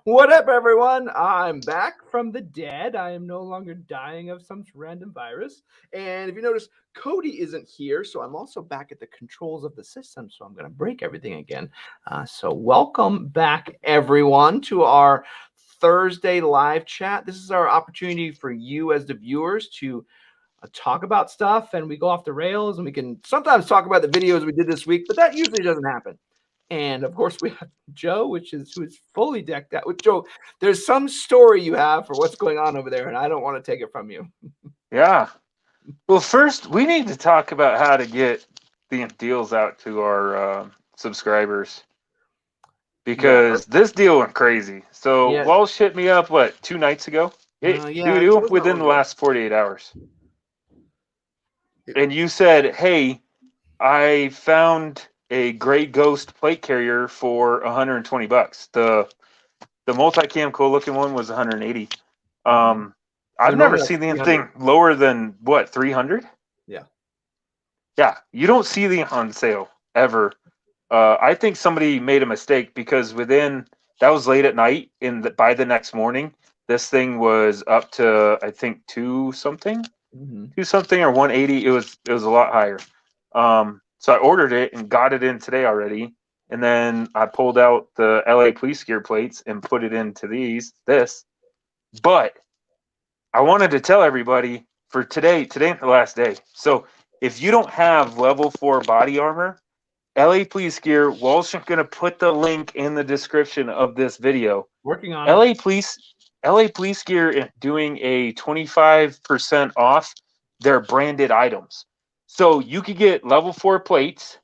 What up, everyone? I'm back from the dead. I am no longer dying of some random virus. And if you notice, Cody isn't here, so I'm also back at the controls of the system, so I'm going to break everything again. So welcome back, everyone, to our Thursday live chat. This is our opportunity for you as the viewers to talk about stuff, and we go off the rails, and we can sometimes talk about the videos we did this week, but that usually doesn't happen. And of course, we have Joe, who is fully decked out. With Joe, there's some story you have for what's going on over there, and I don't want to take it from you. Yeah. Well, first, we need to talk about how to get the deals out to our subscribers. Because this deal went crazy. So Walsh hit me up, 2 nights ago? Within the last 48 hours. And you said, hey, I found a Gray Ghost plate carrier for $120. The multicam cool looking one was 180. I've never seen anything lower than 300? Yeah. Yeah, you don't see the on sale ever. I think somebody made a mistake because that was late at night, by the next morning, this thing was up to, I think, 2 something or 180. It was a lot higher. So I ordered it and got it in today already. And then I pulled out the LA police gear plates and put it into this. But I wanted to tell everybody for today ain't the last day. So if you don't have level 4 body armor, LA Police Gear, Walsh is going to put the link in the description of this video. Working on LA Police Gear is doing a 25% off their branded items. So you could get level 4 plates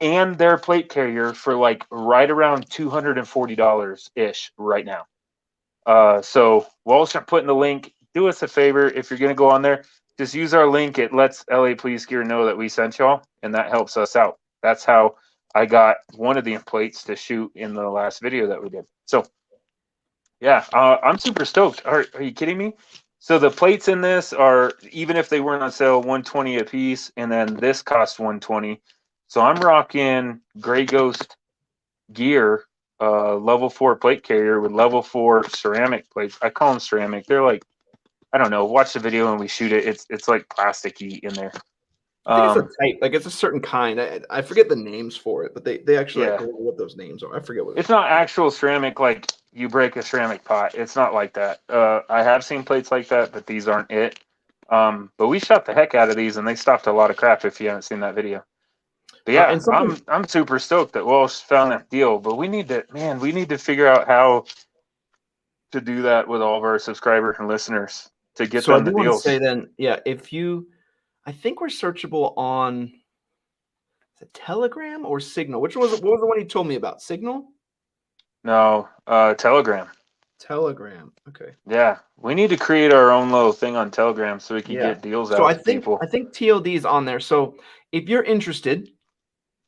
and their plate carrier for right around $240-ish right now. So Walsh is putting the link. Do us a favor, if you're going to go on there, just use our link. It lets LA Police Gear know that we sent y'all, and that helps us out. That's how I got one of the plates to shoot in the last video that we did. So, yeah, I'm super stoked. Are you kidding me? So the plates in this are, even if they weren't on sale, $120 a piece, and then this costs $120. So I'm rocking Gray Ghost gear, level 4 plate carrier with level 4 ceramic plates. I call them ceramic. They're like, I don't know. Watch the video when we shoot it. It's like plasticky in there. I think it's a type, it's a certain kind. I forget the names for it, but they actually go what those names are. I forget what it's not actual ceramic like you break a ceramic pot. It's not like that. I have seen plates like that, but these aren't it. But we shot the heck out of these, and they stopped a lot of crap if you haven't seen that video. But yeah, I'm super stoked that Walsh found that deal. But we need to figure out how to do that with all of our subscribers and listeners to get them the deals. So I do want to say then, if you, I think we're searchable on Telegram or Signal. What was the one you told me about? Signal? No, Telegram. Telegram. Okay. Yeah, we need to create our own little thing on Telegram so we can get deals out to people. I think TLD is on there. So if you're interested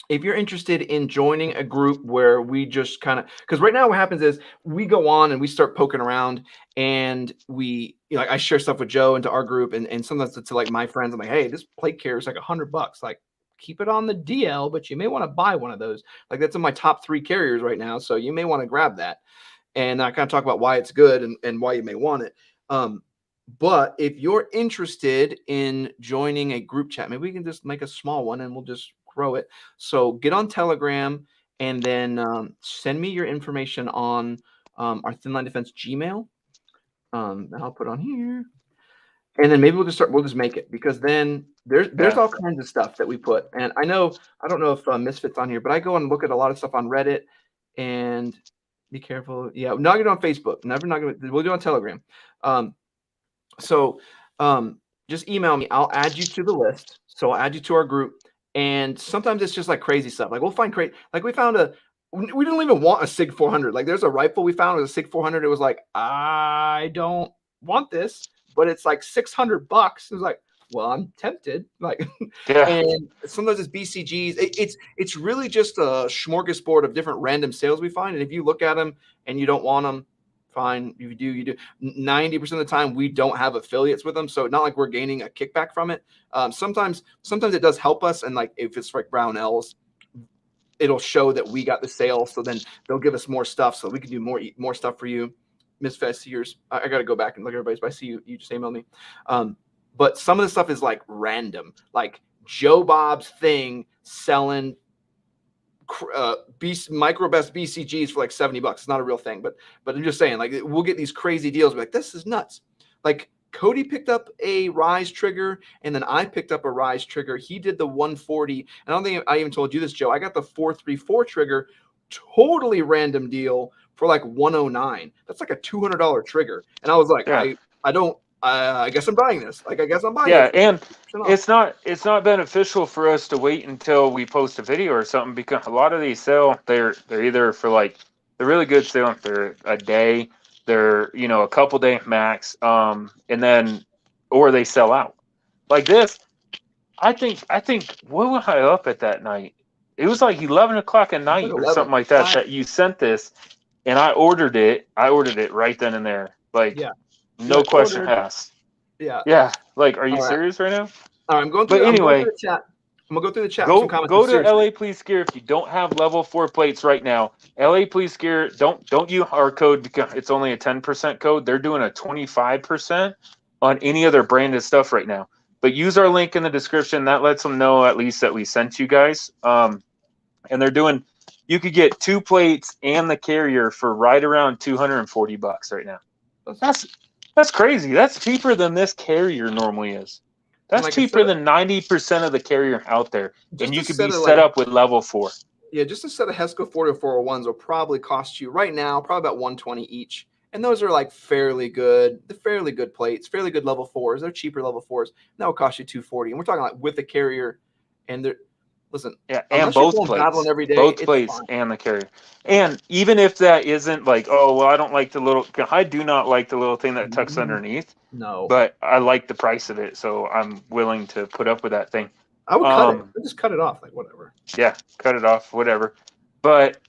in joining a group where we just kind of, because right now what happens is we go on and we start poking around, and we, I share stuff with Joe into our group, and sometimes to my friends, I'm like, hey, this plate carrier is like $100. Like, keep it on the DL, but you may want to buy one of those. Like, that's in my top 3 carriers right now, so you may want to grab that. And I kind of talk about why it's good and why you may want it. But if you're interested in joining a group chat, maybe we can just make a small one and we'll just grow it. So get on Telegram, and then send me your information on our Thin Line Defense Gmail. I'll put on here, and then maybe we'll just make it, because then there's all kinds of stuff that we put. And I don't know if Misfit's on here, but I go and look at a lot of stuff on Reddit. And be careful. Yeah, not get on Facebook. We'll do it on Telegram. So just email me. I'll add you to the list. So I'll add you to our group. And sometimes it's just like crazy stuff. Like, we'll find we found we didn't even want a SIG 400. Like, there's a rifle we found, it was a SIG 400. It was like, I don't want this, but it's like $600. It was like, well, I'm tempted. Like, and sometimes it's BCGs. It's really just a smorgasbord of different random sales we find. And if you look at them and you don't want them, fine. If you do. 90% of the time, we don't have affiliates with them, so not like we're gaining a kickback from it. Sometimes it does help us, and like if it's like Brownells, it'll show that we got the sale. So then they'll give us more stuff so we can do more stuff for you. Miss Festier's, I got to go back and look at everybody's, but I see you just emailed me. But some of the stuff is like random, like Joe Bob's thing selling micro best BCGs for like $70. It's not a real thing, but I'm just saying, like, we'll get these crazy deals. Like, this is nuts. Like, Cody picked up a Rise trigger, and then I picked up a Rise trigger. He did the 140. I don't think I even told you this, Joe. I got the 434 trigger, totally random deal for like 109. That's like a $200 trigger. And I was like, I guess I'm buying this. Like, I guess I'm buying it. And it's not beneficial for us to wait until we post a video or something, because a lot of these sell, they're either for like, they're really good sale, they're a day, they're, a couple day max, and then, or they sell out. Like this, I think what was I up at that night? It was like 11 o'clock at night or something like that, that you sent this, and I ordered it right then and there. Like, no question asked. Yeah. Like, are you serious right now? All right, I'm going through the chat. I'm gonna go through the chat. Go to LA Please Gear if you don't have level 4 plates right now. LA Please Gear, don't use our code because it's only a 10% code. They're doing a 25% on any other branded stuff right now. But use our link in the description. That lets them know at least that we sent you guys. And they're doing, you could get 2 plates and the carrier for right around $240 right now. That's crazy. That's cheaper than this carrier normally is. That's cheaper than 90% of the carrier out there. And you could be set up with level 4. Yeah, just a set of Hesco 40401s will probably cost you right now probably about $120 each. And those are like fairly good plates, fairly good level 4s. They're cheaper level 4s. And that will cost you $240. And we're talking like with the carrier, and they're, listen, and both plates, every day, both plates and the carrier. And even if that isn't like, oh, well, I don't like the little, I do not like the little thing that tucks underneath. No, but I like the price of it, so I'm willing to put up with that thing. I would cut it. Just cut it off, like whatever. Yeah, cut it off, whatever. But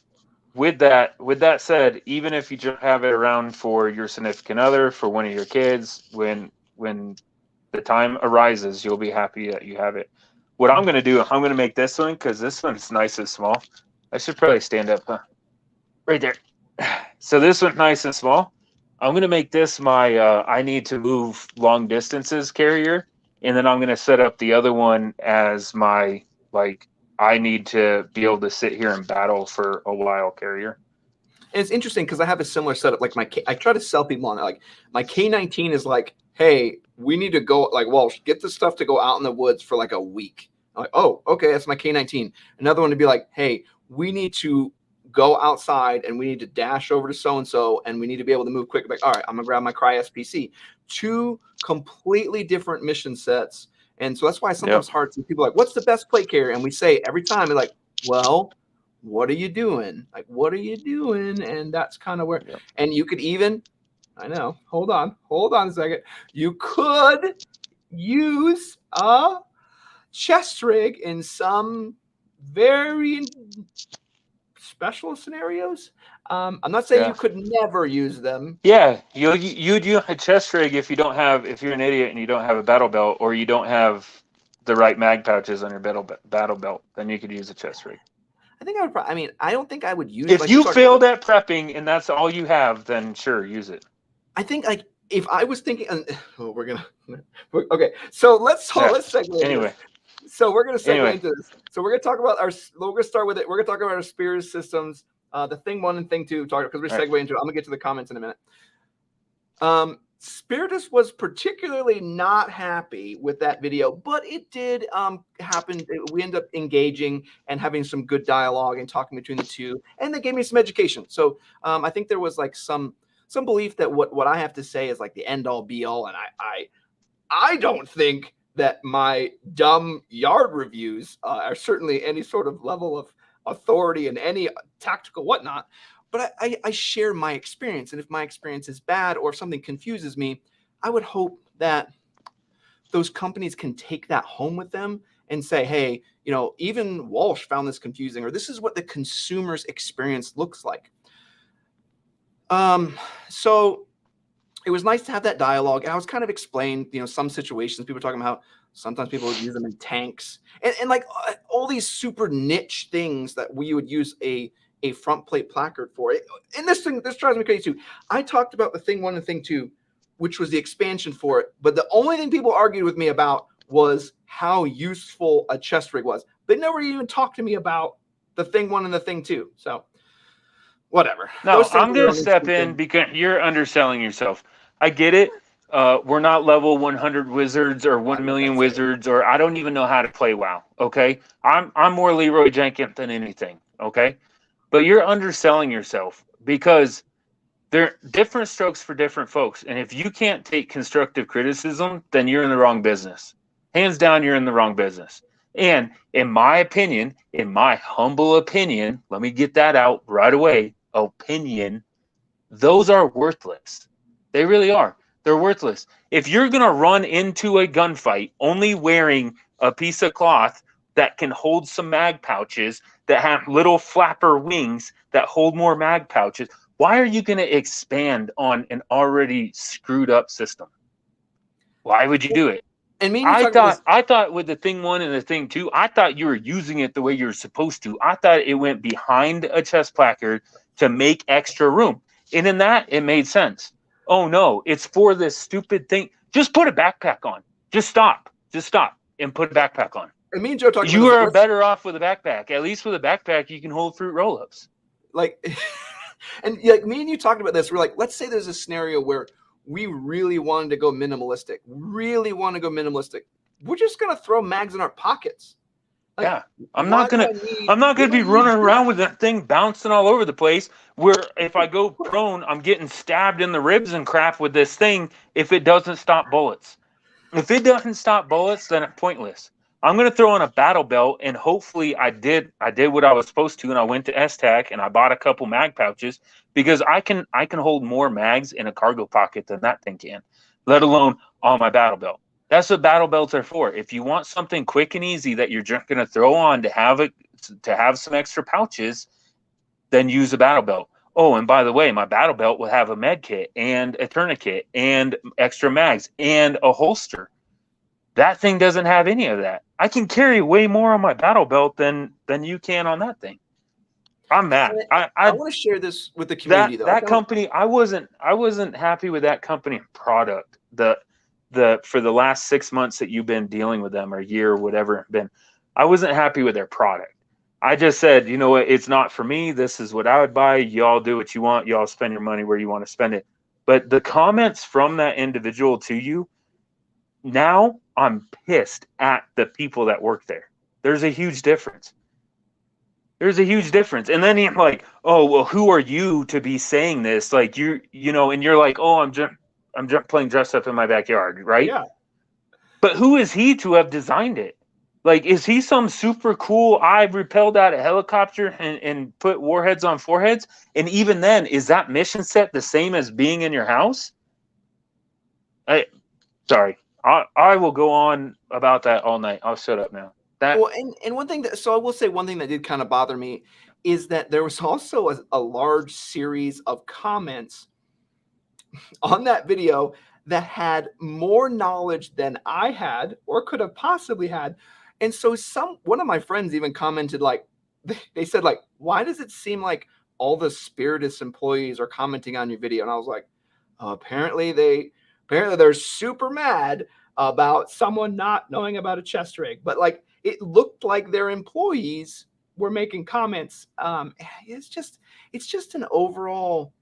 with that said, even if you just have it around for your significant other, for one of your kids, when the time arises, you'll be happy that you have it. What I'm going to do, I'm going to make this one, because this one's nice and small. I should probably stand up, huh? Right there. So this one's nice and small. I'm going to make this my I need to move long distances carrier. And then I'm going to set up the other one as my, like, I need to be able to sit here and battle for a while carrier. And it's interesting because I have a similar setup. Like I try to sell people on it. Like my K19 is like, hey, we need to go, like, Walsh, get the stuff to go out in the woods for like a week. I'm like, oh, okay, that's my K19. Another one to be like, hey, we need to go outside and we need to dash over to so-and-so and we need to be able to move quick. Like, all right, I'm gonna grab my Cry SPC. 2 completely different mission sets. And so that's why sometimes hard to people like, what's the best plate carrier? And we say every time, they're like, well, what are you doing? Like, what are you doing? And that's kind of where, and you could even, I know, hold on a second. You could use a chest rig in some very special scenarios. I'm not saying you could never use them. Yeah, you'd use a chest rig if you're an idiot and you don't have a battle belt, or you don't have the right mag pouches on your battle belt, then you could use a chest rig. I think I would. I mean, I don't think I would use. If you failed at prepping and that's all you have, then sure, use it. I think like if I was thinking, okay. So let's segue anyway. So we're gonna segue into this. So we're gonna talk about we're gonna start with it. We're gonna talk about our Spiritus systems, the thing 1 and thing 2, because we're segue into it. I'm gonna get to the comments in a minute. Spiritus was particularly not happy with that video, but it did happen. We ended up engaging and having some good dialogue and talking between the two, and they gave me some education. So I think there was like some belief that what I have to say is like the end all be all, and I don't think that my dumb yard reviews are certainly any sort of level of authority in any tactical whatnot. But I share my experience. And if my experience is bad or if something confuses me, I would hope that those companies can take that home with them and say, hey, even Walsh found this confusing, or this is what the consumer's experience looks like. So it was nice to have that dialogue. I was kind of explained, some situations people were talking about Sometimes people would use them in tanks, and like all these super niche things that we would use a front plate placard for. And this drives me crazy too. I talked about the thing 1 and thing 2, which was the expansion for it. But the only thing people argued with me about was how useful a chest rig was. They never even talked to me about the thing 1 and the thing 2. So whatever. No, I'm going to step in because you're underselling yourself. I get it. We're not level 100 wizards or 1 million wizards, or I don't even know how to play WoW. Okay. I'm more Leroy Jenkins than anything. Okay. But you're underselling yourself because there are different strokes for different folks. And if you can't take constructive criticism, then you're in the wrong business. Hands down, you're in the wrong business. And in my opinion, in my humble opinion, let me get that out right away. Opinion, those are worthless. They really are. They're worthless. If you're going to run into a gunfight only wearing a piece of cloth that can hold some mag pouches, that have little flapper wings that hold more mag pouches, why are you going to expand on an already screwed up system? Why would you do it? And I thought with the thing 1 and the thing 2, I thought you were using it the way you're supposed to. I thought it went behind a chest placard to make extra room. And in that, it made sense. Oh no, it's for this stupid thing. Just put a backpack on. Just stop and put a backpack on. And me and Joe talked about you are better off with a backpack. At least with a backpack, you can hold fruit roll-ups. Like, and like me and you talked about this. We're like, let's say there's a scenario where we really wanted to go minimalistic. We're just gonna throw mags in our pockets. Like, yeah, I'm not gonna be running around with that thing bouncing all over the place. Where if I go prone, I'm getting stabbed in the ribs and crap with this thing. If it doesn't stop bullets, then it's pointless. I'm gonna throw on a battle belt, and hopefully I did what I was supposed to, and I went to STAC and I bought a couple mag pouches because I can hold more mags in a cargo pocket than that thing can, let alone on my battle belt. That's what battle belts are for. If you want something quick and easy that you're just going to throw on to have some extra pouches, then use a battle belt. Oh, and by the way, my battle belt will have a med kit and a tourniquet and extra mags and a holster. That thing doesn't have any of that. I can carry way more on my battle belt than you can on that thing. I'm mad. I want to share this with the community. That company, I wasn't happy with that company product. For the last 6 months that you've been dealing with them, or a year, or whatever it's been, I wasn't happy with their product. I just said, you know what, it's not for me. This is what I would buy. Y'all do what you want. Y'all spend your money where you want to spend it. But the comments from that individual to you, now I'm pissed at the people that work there. There's a huge difference. And then you're like, oh, well, who are you to be saying this? Like you know, and you're like, oh, I'm just playing dress up in my backyard, right? Yeah. But who is he to have designed it? Like, is he some super cool, I've repelled out a helicopter and put warheads on foreheads? And even then, is that mission set the same as being in your house? Sorry. I will go on about that all night. I'll shut up now. Well, and one thing so I will say one thing that did kind of bother me is that there was also a large series of comments on that video that had more knowledge than I had or could have possibly had. And so one of my friends even commented, like, they said, like, why does it seem like all the Spiritus employees are commenting on your video? And I was like, apparently they're super mad about someone not knowing about a chest rig. But like, it looked like their employees were making comments. It's just an overall.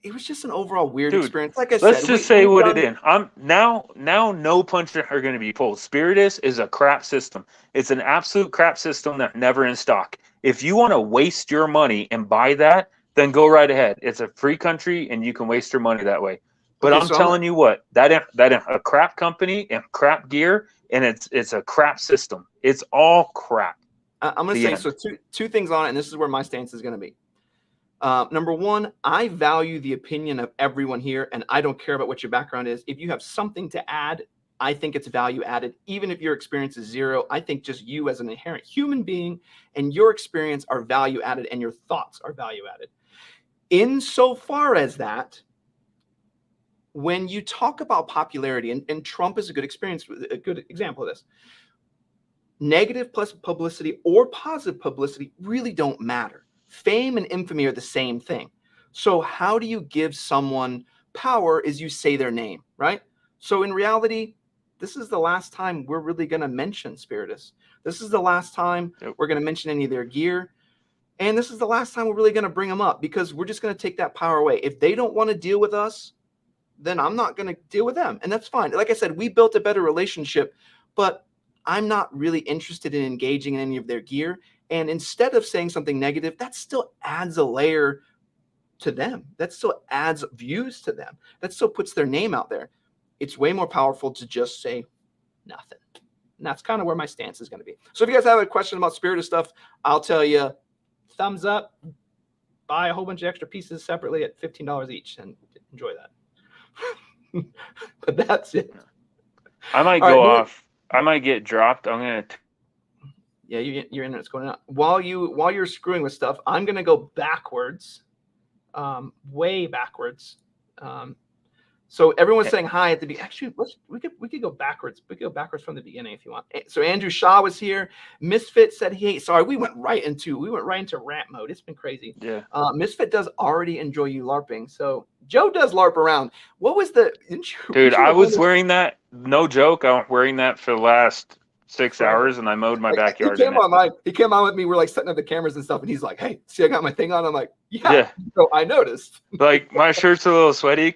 It was just an overall weird experience. Like I said, let's just say what it is. Now no punches are going to be pulled. Spiritus is a crap system. It's an absolute crap system that's never in stock. If you want to waste your money and buy that, then go right ahead. It's a free country, and you can waste your money that way. But I'm telling you what, that a crap company and crap gear, and it's a crap system. It's all crap. I'm going to say so. Two things on it, and this is where my stance is going to be. Number one, I value the opinion of everyone here, and I don't care about what your background is. If you have something to add, I think it's value added. Even if your experience is zero, I think just you as an inherent human being and your experience are value added, and your thoughts are value added. Insofar as that, when you talk about popularity, and Trump is a good example of this. Negative plus publicity or positive publicity really don't matter. Fame and infamy are the same thing. So how do you give someone power is you say their name, right? So in reality, this is the last time we're really going to mention Spiritus. This is the last time we're going to mention any of their gear. And this is the last time we're really going to bring them up, because we're just going to take that power away. If they don't want to deal with us, then I'm not going to deal with them. And that's fine. Like I said, we built a better relationship, but I'm not really interested in engaging in any of their gear. And instead of saying something negative, that still adds a layer to them. That still adds views to them. That still puts their name out there. It's way more powerful to just say nothing. And that's kind of where my stance is going to be. So if you guys have a question about Spiritus stuff, I'll tell you, thumbs up, buy a whole bunch of extra pieces separately at $15 each and enjoy that. But that's it. I might go off. I might get dropped. I'm going to. Yeah, your internet's going out. While you're screwing with stuff, I'm going to go backwards, way backwards. So everyone's saying hi at the beginning. Actually, we could go backwards. We could go backwards from the beginning if you want. So Andrew Shaw was here. Misfit said, "Hey, sorry, we went right into rant mode. It's been crazy." Yeah. Misfit does already enjoy you LARPing. So Joe does LARP around. What was the? Dude, I was wearing that. No joke. I'm wearing that for the last 6 hours, and I mowed my backyard. He came on with me. We're like setting up the cameras and stuff, and he's like, "Hey, see, I got my thing on." I'm like, "Yeah." So I noticed. Like, my shirt's a little sweaty.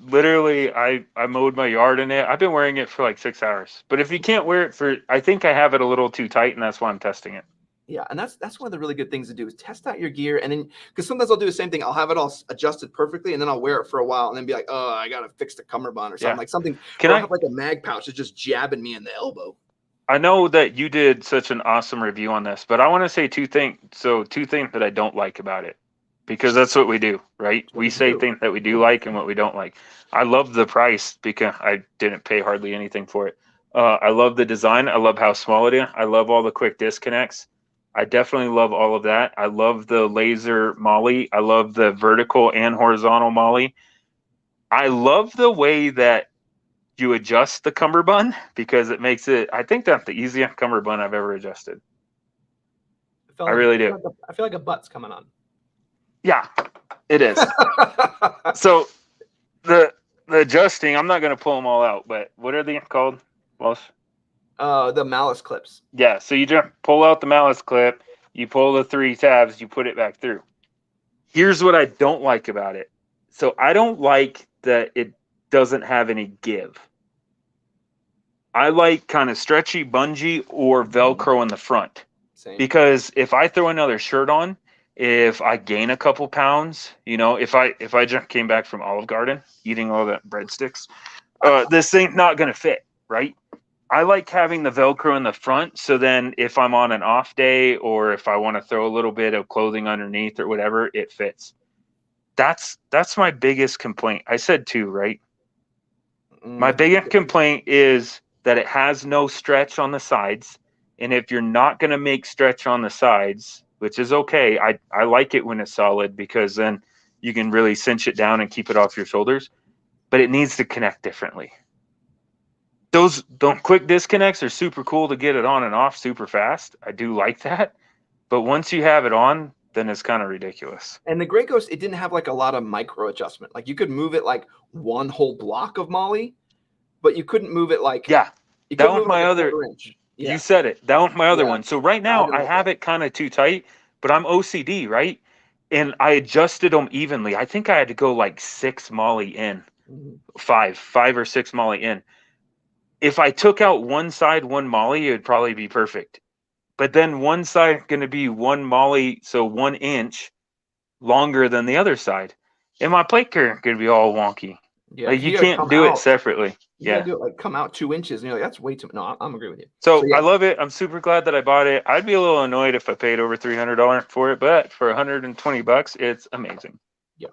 Literally, I mowed my yard in it. I've been wearing it for like 6 hours. But if you can't wear it I think I have it a little too tight, and that's why I'm testing it. Yeah, and that's one of the really good things to do is test out your gear, and then because sometimes I'll do the same thing. I'll have it all adjusted perfectly, and then I'll wear it for a while, and then be like, "Oh, I gotta fix the cummerbund or something like something." I have like a mag pouch that's just jabbing me in the elbow. I know that you did such an awesome review on this, but I want to say two things. So 2 things that I don't like about it, because that's what we do, right? We say things that we do like and what we don't like. I love the price because I didn't pay hardly anything for it. I love the design. I love how small it is. I love all the quick disconnects. I definitely love all of that. I love the laser molly. I love the vertical and horizontal molly. I love the way that you adjust the cummerbund, because it makes it, I think that's the easiest cummerbund I've ever adjusted. I really do. I feel like a butt's coming on. Yeah, it is. So the adjusting, I'm not going to pull them all out, but what are they called, Los? The malice clips. Yeah, so you just pull out the malice clip, you pull the 3 tabs, you put it back through. Here's what I don't like about it. So I don't like that it doesn't have any give. I like kind of stretchy bungee or Velcro in the front. Same. Because if I throw another shirt on, if I gain a couple pounds, if I just came back from Olive Garden eating all that breadsticks, this thing's not going to fit, right? I like having the Velcro in the front, so then if I'm on an off day or if I want to throw a little bit of clothing underneath or whatever, it fits. That's my biggest complaint. I said 2, right? My biggest complaint is that it has no stretch on the sides. And if you're not going to make stretch on the sides, which is okay, I like it when it's solid, because then you can really cinch it down and keep it off your shoulders. But it needs to connect differently. Those quick disconnects are super cool to get it on and off super fast. I do like that. But once you have it on, then it's kind of ridiculous. And the Grey Ghost, it didn't have like a lot of micro adjustment. Like you could move it like one whole block of molly, but you couldn't move it like that was my other inch. Yeah. You said it. That was my other one. So right now I have it kind of too tight, but I'm OCD, right? And I adjusted them evenly. I think I had to go like 6 molly in, 5 or 6 molly in. If I took out one side, 1 molly, it would probably be perfect. But then one side going to be 1 molly, so 1 inch longer than the other side. And my plate carrier going to be all wonky. Yeah, like you can't do it separately. You gotta do it like come out 2 inches. And you're like, that's way too much. No, I'm agree with you. So yeah. I love it. I'm super glad that I bought it. I'd be a little annoyed if I paid over $300 for it, but for $120, it's amazing. Yeah.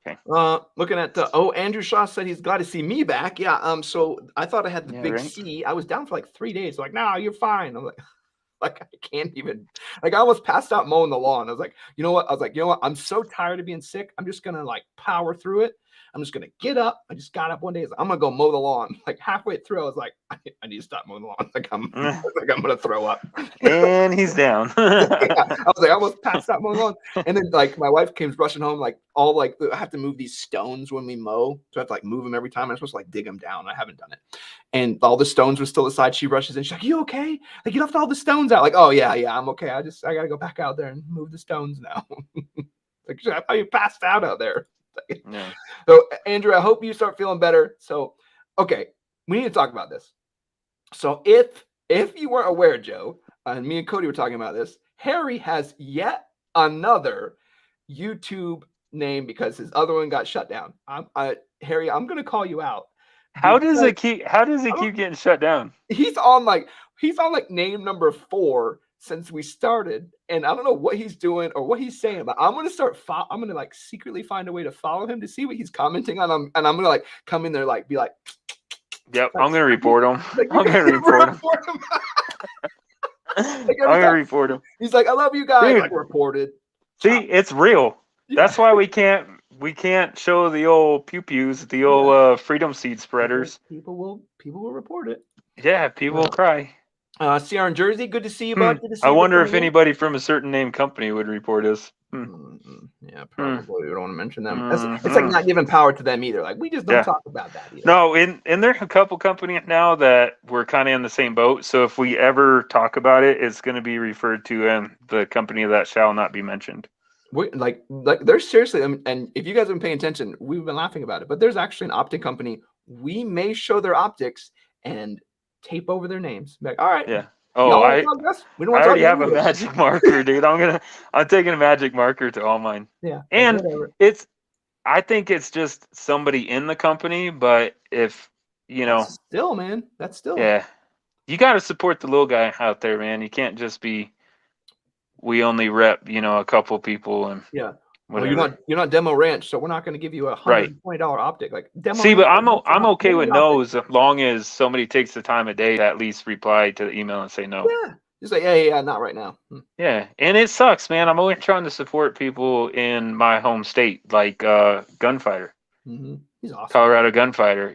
Okay. Looking at Andrew Shaw said he's glad to see me back. Yeah. So I thought I had the big C. I was down for like 3 days. Like, no, you're fine. I'm like I can't even. Like I almost passed out mowing the lawn. I was like, you know what? I'm so tired of being sick. I'm just gonna like power through it. I'm just gonna get up. I just got up one day. I'm gonna go mow the lawn. Like halfway through, I was like, I need to stop mowing the lawn. Like I'm gonna throw up. And he's down. Yeah, I was like, I almost passed out mowing the lawn. And then like my wife came rushing home, like all like I have to move these stones when we mow, so I have to like move them every time. I'm supposed to like dig them down. I haven't done it, and all the stones were still aside. She rushes in. She's like, "You okay? Like you left all the stones out?" Like, "Oh yeah, I'm okay. I gotta go back out there and move the stones now." Like, I thought you passed out there. Yeah. So Andrew, I hope you start feeling better. So, okay, we need to talk about this. So if you weren't aware, Joe, and me and Cody were talking about this, Harry has yet another YouTube name because his other one got shut down. Harry, I'm gonna call you out. How does it keep getting shut down? He's on like name number 4 since we started, and I don't know what he's doing or what he's saying, but I'm gonna like secretly find a way to follow him to see what he's commenting on, and I'm gonna like come in there like be like, yep, I'm gonna report him. I'm gonna report him. I'm gonna report him. He's like, I love you guys. Dude, like reported. See, it's real. Yeah. That's why we can't show the old pew-pews, the old freedom seed spreaders. People will report it. Yeah, people will cry. CR in Jersey, good to see you, bud. Good to see I you wonder if anybody from a certain name company would report us. Yeah, probably. We don't want to mention them. It's like not giving power to them either. Like we just don't talk about that either. No, and there's a couple companies now that we're kind of in the same boat. So if we ever talk about it, it's going to be referred to the company that shall not be mentioned. Like there's seriously, and if you guys have been paying attention, we've been laughing about it. But there's actually an optic company. We may show their optics and tape over their names. Like, all right. Yeah. Oh, I already have a magic marker, dude. I'm taking a magic marker to all mine. Yeah. And I think it's just somebody in the company, but if that's still. Yeah. You got to support the little guy out there, man. You can't just be, we only rep, a couple people and well, you're not Demo Ranch, so we're not going to give you a $120 optic. Like Demo. See, but I'm okay with no's as long as somebody takes the time of day to at least reply to the email and say no. Yeah, just like yeah, not right now. Yeah, and it sucks, man. I'm always trying to support people in my home state, like Gunfighter. Mm-hmm. He's awesome. Colorado Gunfighter.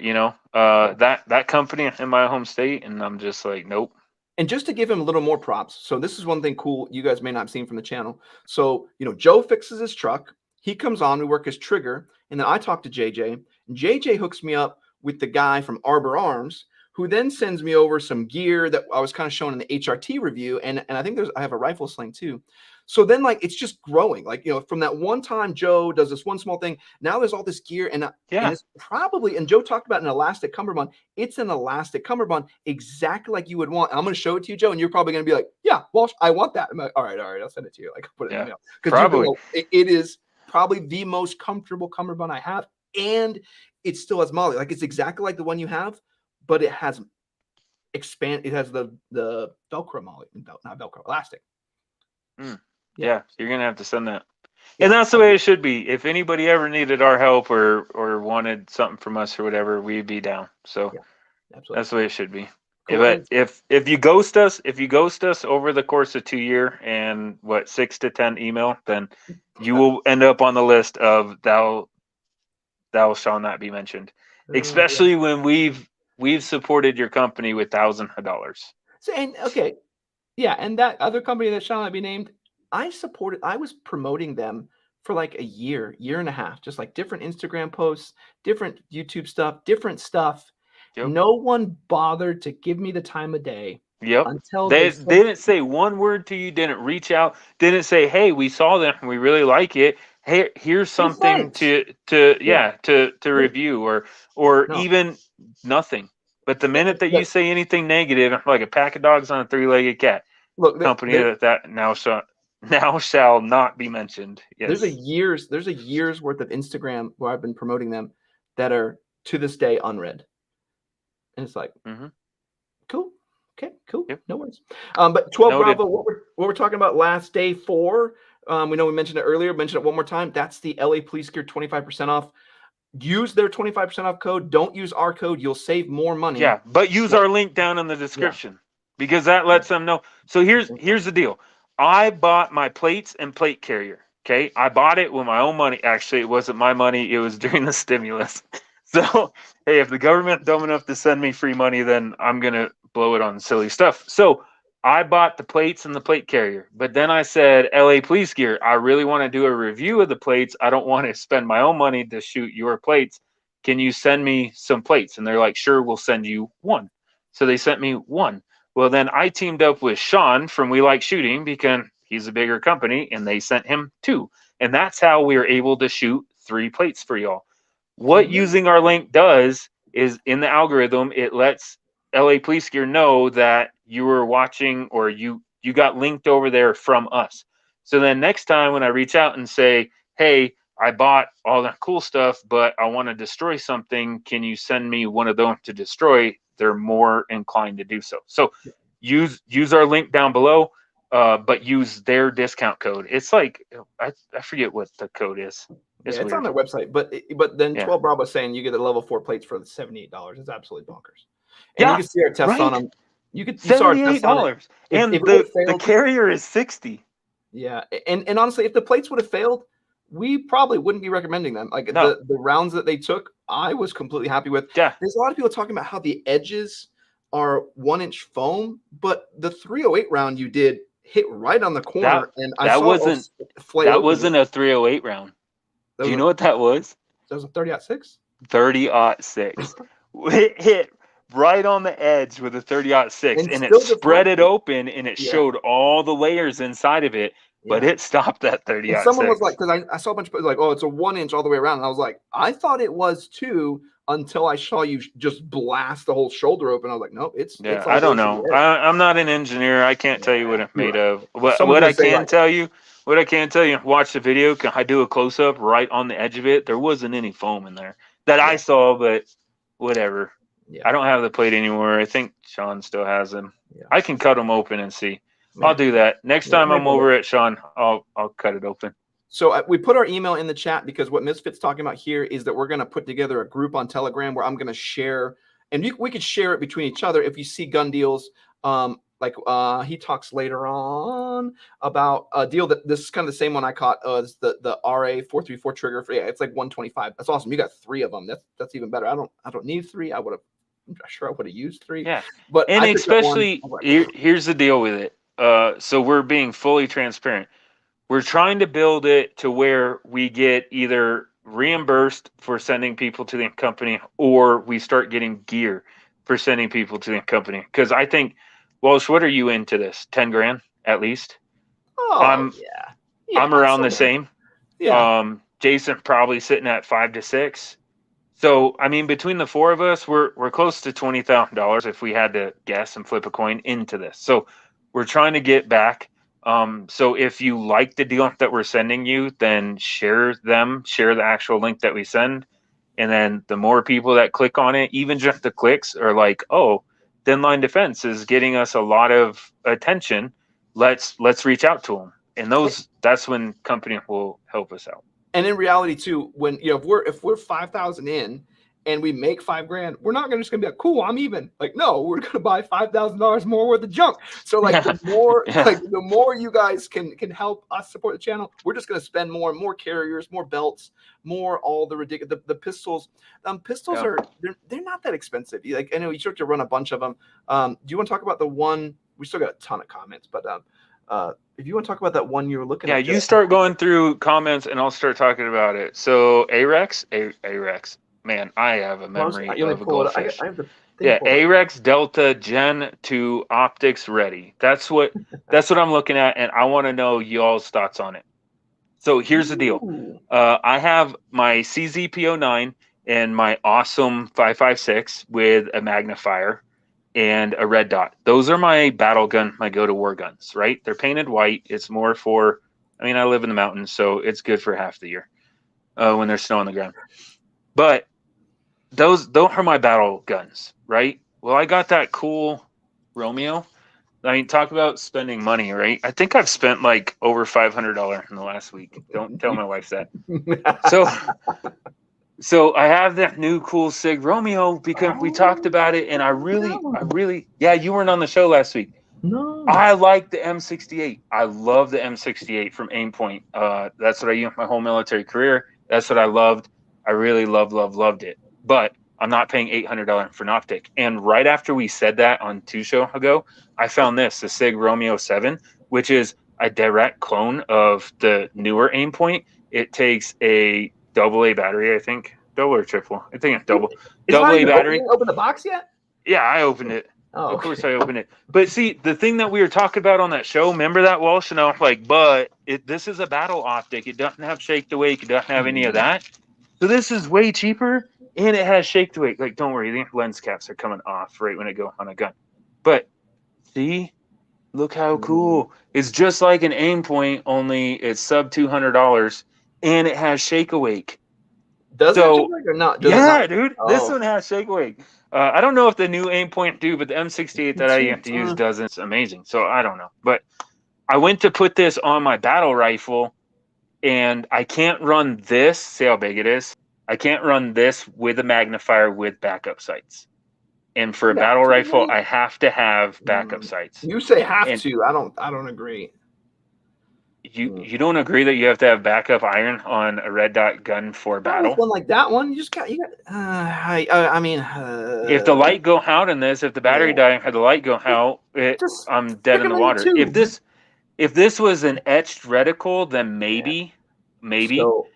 That company in my home state, and I'm just like, nope. And just to give him a little more props, so this is one thing cool you guys may not have seen from the channel. So, Joe fixes his truck. He comes on, we work his trigger, and then I talk to JJ. And JJ hooks me up with the guy from Arbor Arms, who then sends me over some gear that I was kind of showing in the HRT review. And I think I have a rifle sling too. So then it's just growing. Like, from that one time Joe does this one small thing, now there's all this gear and it's probably, and Joe talked about an elastic cummerbund. It's an elastic cummerbund exactly like you would want. And I'm going to show it to you, Joe, and you're probably going to be like, yeah, Walsh, I want that. I'm like, all right, I'll send it to you. Like, put it in the mail. Probably. It is probably the most comfortable cummerbund I have. And it still has MOLLE. Like, it's exactly like the one you have, but it has it has the Velcro MOLLE, not Velcro, elastic. Yeah, you're gonna have to send that. And that's the way it should be. If anybody ever needed our help or wanted something from us or whatever, we'd be down. So that's the way it should be. Cool. But if you ghost us, over the course of 2 years and 6 to 10 email, then you will end up on the list of thou shall not be mentioned. Especially when we've supported your company with thousands of dollars. So and that other company that shall not be named, I was promoting them for like a year and a half, just like different Instagram posts, different YouTube stuff, different stuff. Yep. No one bothered to give me the time of day. Yep. Until they didn't say one word to you, didn't reach out, didn't say, hey, we saw them, we really like it. Hey, here's something to review or even nothing. But the minute that you say anything negative, like a pack of dogs on a 3-legged cat, company that now shall not be mentioned. Yes. There's a year's worth of Instagram where I've been promoting them that are to this day unread. And it's like, cool. Okay, cool. Yep. No worries. But 12 Bravo, what we're talking about last day 4, we know we mentioned it earlier, mention it one more time. That's the LA Police Gear 25% off. Use their 25% off code. Don't use our code. You'll save more money. Yeah, but use our link down in the description because that lets them know. So here's the deal. I bought my plates and plate carrier. Okay, I bought it with my own money. Actually, it wasn't my money. It was during the stimulus. So, hey, if the government's dumb enough to send me free money, then I'm going to blow it on silly stuff. So I bought the plates and the plate carrier. But then I said, LA Police Gear, I really want to do a review of the plates. I don't want to spend my own money to shoot your plates. Can you send me some plates? And they're like, sure, we'll send you one. So they sent me one. Well, then I teamed up with Sean from We Like Shooting because he's a bigger company, and they sent him two. And that's how we were able to shoot 3 plates for y'all. What using our link does is in the algorithm, it lets LA Police Gear know that you were watching or you got linked over there from us. So then next time when I reach out and say, hey, I bought all that cool stuff, but I want to destroy something, can you send me one of them to destroy? They're more inclined to do so. So use our link down below, but use their discount code. It's like, I forget what the code is. It's on their website, but then 12 Bravo is saying you get the level 4 plates for $78. It's absolutely bonkers. And you can see our tests on them. You saw our tests on it. And the carrier is 60. Yeah, and honestly, if the plates would have failed, we probably wouldn't be recommending them. Like the rounds that they took, I was completely happy with. Yeah. There's a lot of people talking about how the edges are 1-inch foam, but the 308 round you did hit right on the corner, that wasn't a 308 round. Do you know what that was? That was a 30-06? 30-06. It hit right on the edge with a 30-06, and it spread it open, and it showed all the layers inside of it, but it stopped at 30-06. Someone was like, because I saw a bunch of people like, oh, it's a 1-inch all the way around. And I was like, I thought it was too until I saw you just blast the whole shoulder open. I was like, nope, it's I don't know. I'm not an engineer. I can't tell you what it's made of. What I can tell you, watch the video. Can I do a close up right on the edge of it? There wasn't any foam in there that I saw, but whatever. Yeah. I don't have the plate anymore. I think Sean still has them. Yeah. I can cut them open and see. I'll do that next time I'm over at Sean. I'll cut it open. So we put our email in the chat because what Misfit's talking about here is that we're going to put together a group on Telegram where I'm going to share, and we could share it between each other if you see gun deals. He talks later on about a deal that this is kind of the same one I caught. It's the RA 434 trigger. It's like 125. That's awesome. You got 3 of them. That's even better. I don't need 3. I'm sure I would have used 3. Yeah, but especially here's the deal with it. So we're being fully transparent. We're trying to build it to where we get either reimbursed for sending people to the company, or we start getting gear for sending people to the company. Because I think, Walsh, what are you into this? 10 grand at least? Oh, I'm around the same. Yeah. Jason probably sitting at 5 to 6. So, I mean, between the 4 of us, we're close to $20,000 if we had to guess and flip a coin into this. So we're trying to get back. So if you like the deal that we're sending you, then share the actual link that we send. And then the more people that click on it, even just the clicks are like, oh, Thin Line Defense is getting us a lot of attention. Let's reach out to them. And that's when company will help us out. And in reality too, when if we're 5,000 in and we make $5 grand, we're not just gonna be like, cool, I'm even. Like, no, we're gonna buy $5,000 more worth of junk. So like the more you guys can help us support the channel, we're just gonna spend more and more carriers, more belts, more all the ridiculous the pistols. Pistols are they're not that expensive. Like, I know you start to run a bunch of them. Do you want to talk about the one? We still got a ton of comments, but if you want to talk about that one you were looking at. Yeah, you start going through comments and I'll start talking about it. So AREX. Man, I have a memory of a goldfish. AREX Delta Gen 2 optics ready. That's what I'm looking at, and I want to know y'all's thoughts on it. So here's the deal. I have my CZP09 and my awesome 5.56 with a magnifier and a red dot. Those are my battle gun, my go-to war guns, right? They're painted white. It's more for, I live in the mountains, so it's good for half the year when there's snow on the ground. But those are my battle guns, right? Well, I got that cool Romeo. Talk about spending money, right? I think I've spent like over $500 in the last week. Don't tell my wife that. So I have that new cool SIG Romeo because we talked about it, and I really, you weren't on the show last week. No. I like the M68. I love the M68 from Aimpoint. That's what I used my whole military career. That's what I loved. I really loved it. But I'm not paying $800 for an optic. And right after we said that on 2 shows ago, I found this, the SIG Romeo 7, which is a direct clone of the newer Aimpoint. It takes a AA battery, I think. Double or triple? I think it's double. Double A battery. Open the box yet? Yeah, I opened it. Oh, of course I opened it. But see, the thing that we were talking about on that show, remember that, Walsh? And I was like, but this is a battle optic. It doesn't have shake to wake. It doesn't have any of that. So this is way cheaper, and it has shake to wake. Like, don't worry, the lens caps are coming off right when it goes on a gun. But see, look how cool. It's just like an Aimpoint, only it's sub $200, and it has shake awake. Does it or not? Dude. Oh. This one has shake awake. I don't know if the new Aimpoint do, but the M68 that I have to use doesn't. It's amazing. So I don't know. But I went to put this on my battle rifle, and I can't run this. See how big it is? I can't run this with a magnifier with backup sights. And for a battle rifle, I have to have backup sights. You say have to. I don't agree. You don't agree that you have to have backup iron on a red dot gun for battle? One like that one, you got. I mean, if the light go out in this, if the battery die had the light go out, I'm dead in the water. If this was an etched reticle, then maybe. So,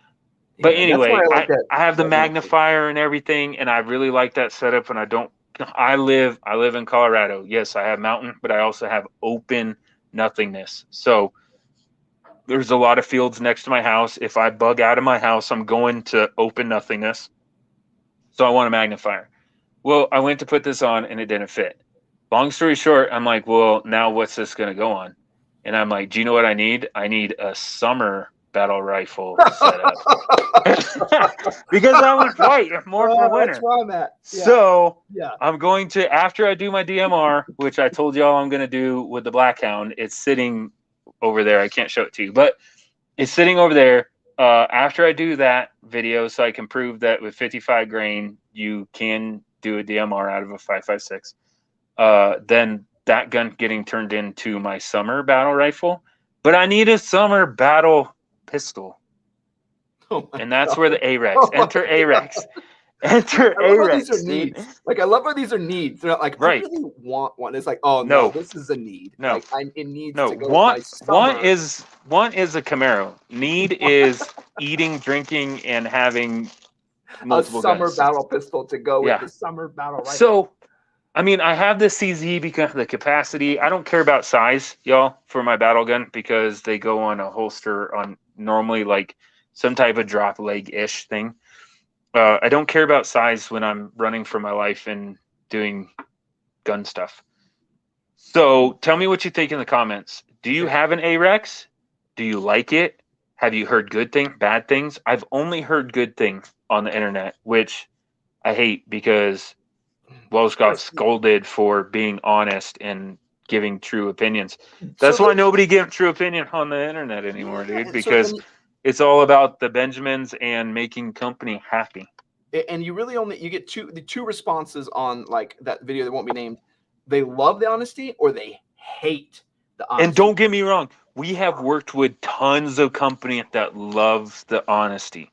but anyway, I have the magnifier and everything, and I really like that setup. And I live in Colorado. Yes, I have mountain, but I also have open nothingness. So there's a lot of fields next to my house. If I bug out of my house, I'm going to open nothingness. So I want a magnifier. Well, I went to put this on and it didn't fit. Long story short, I'm like, well, now what's this going to go on? And I'm like, do you know what I need? I need a summer battle rifle setup. Because I was white, more for winter. That's where I'm at. Yeah. So I'm going to, after I do my DMR, which I told y'all I'm going to do with the Blackhound, it's sitting over there. I can't show it to you, but it's sitting over there. After I do that video, so I can prove that with 55 grain, you can do a DMR out of a 5.56. Then that gun getting turned into my summer battle rifle, but I need a summer battle pistol. And that's where the AREX. Enter AREX. Enter AREX. I love how these are needs. They're not like, I really want one. It's like, oh no, this is a need. No, like, it needs no. To go Want is a Camaro. Need is eating, drinking, and having multiple a summer guns. Battle pistol to go with the summer battle rifle. So, I mean, I have the CZ because of the capacity. I don't care about size, y'all, for my battle gun because they go on a holster on normally like some type of drop leg-ish thing. I don't care about size when I'm running for my life and doing gun stuff. So tell me what you think in the comments. Do you have an AREX? Do you like it? Have you heard good things, bad things? I've only heard good things on the internet, which I hate because Wells got scolded for being honest and giving true opinions. That's why nobody gives true opinion on the internet anymore, dude, because it's all about the Benjamins and making company happy. And you really you get two responses on like that video that won't be named. They love the honesty or they hate the honesty. And don't get me wrong, we have worked with tons of companies that love the honesty.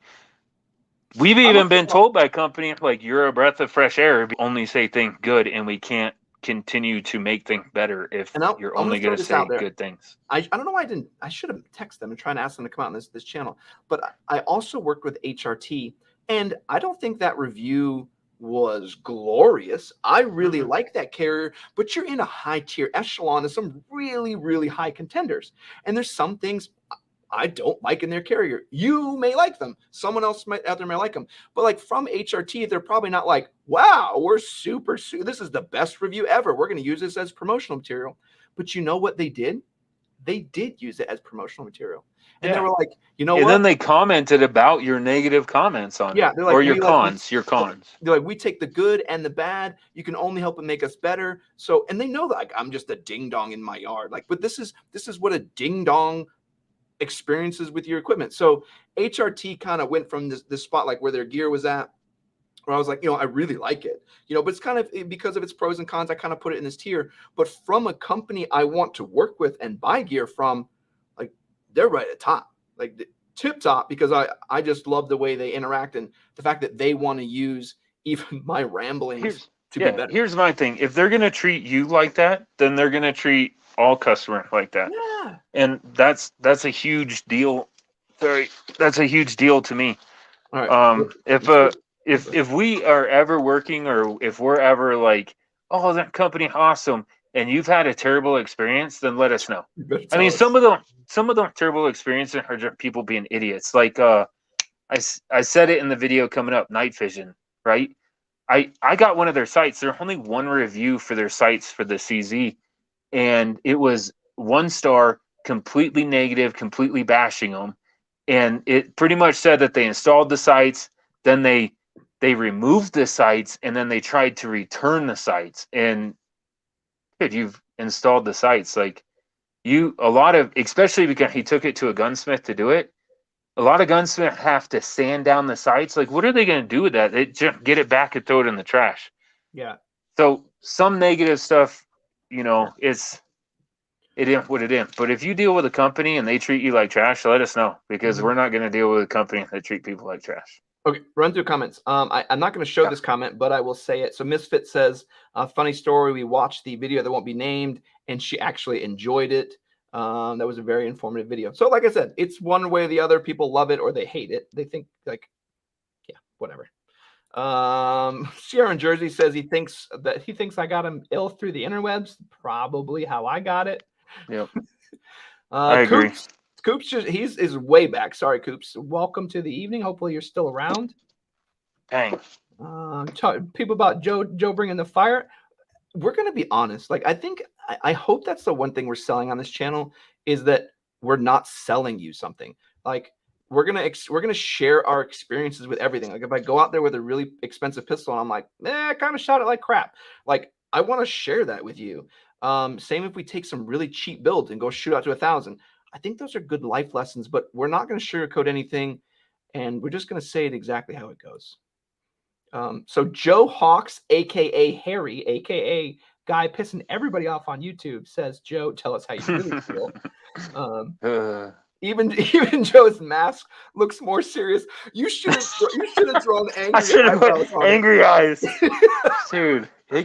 We've even been told by companies like, you're a breath of fresh air, only say things good, and we can't continue to make things better if you're only going to say good things. I don't know why I should have texted them and tried to ask them to come out on this channel. But I also worked with HRT, and I don't think that review was glorious. I really like that carrier, but you're in a high tier echelon of some really, really high contenders. And there's some things I don't like in their carrier. You may like them. Someone else out there may like them. But like from HRT, they're probably not like, wow, we're super, this is the best review ever. We're going to use this as promotional material. But you know what they did? They did use it as promotional material. And they were like, you know what? And then they commented about your negative comments on it. They're like, or your cons. They're like, we take the good and the bad. You can only help it make us better. So, and they know that like, I'm just a ding dong in my yard. Like, but this is what a ding dong experiences with your equipment. So HRT kind of went from this spot like where their gear was at where I was like, I really like it, but it's kind of because of its pros and cons, I kind of put it in this tier. But from a company I want to work with and buy gear from, like, they're right at the top, like tip top, because I just love the way they interact and the fact that they want to use even my ramblings to be better. Here's my thing. If they're going to treat you like that, then they're going to treat all customers like that. Yeah. And that's a huge deal. Sorry, that's a huge deal to me. All right. If we are ever working, or if we're ever like, oh, that company awesome, and you've had a terrible experience, then let us know. I mean, some of them terrible experiences are just people being idiots. Like I said it in the video coming up, Night Vision, right? I got one of their sites. There's only one review for their sites for the CZ, and it was 1 star, completely negative, completely bashing them. And it pretty much said that they installed the sites, then they removed the sites, and then they tried to return the sites. And dude, you've installed the sites. Like, especially because he took it to a gunsmith to do it. A lot of gunsmiths have to sand down the sights. Like, what are they going to do with that? They just get it back and throw it in the trash. Yeah. So some negative stuff, it isn't what it is. But if you deal with a company and they treat you like trash, let us know, because we're not going to deal with a company that treat people like trash. Okay, run through comments. I'm not going to show this comment, but I will say it. So Misfit says, funny story. We watched the video that won't be named, and she actually enjoyed it. That was a very informative video. So like I said, it's one way or the other. People love it or they hate it. They think like, yeah, whatever. Sierra in Jersey says he thinks I got him ill through the interwebs. Probably how I got it. Yep. I agree. Coops is way back. Sorry, Coops. Welcome to the evening. Hopefully you're still around. Dang. People about Joe bringing the fire. We're going to be honest. Like, I hope that's the one thing we're selling on this channel, is that we're not selling you something. Like, we're gonna share our experiences with everything. Like, if I go out there with a really expensive pistol and I'm like, I kind of shot it like crap. Like, I want to share that with you. Same if we take some really cheap builds and go shoot out to 1,000. I think those are good life lessons, but we're not going to sugarcoat anything, and we're just going to say it exactly how it goes. So Joe Hawks, aka Harry, aka guy pissing everybody off on YouTube, says, Joe, tell us how you really feel. Even Joe's mask looks more serious. You should have drawn angry eyes. Dude, it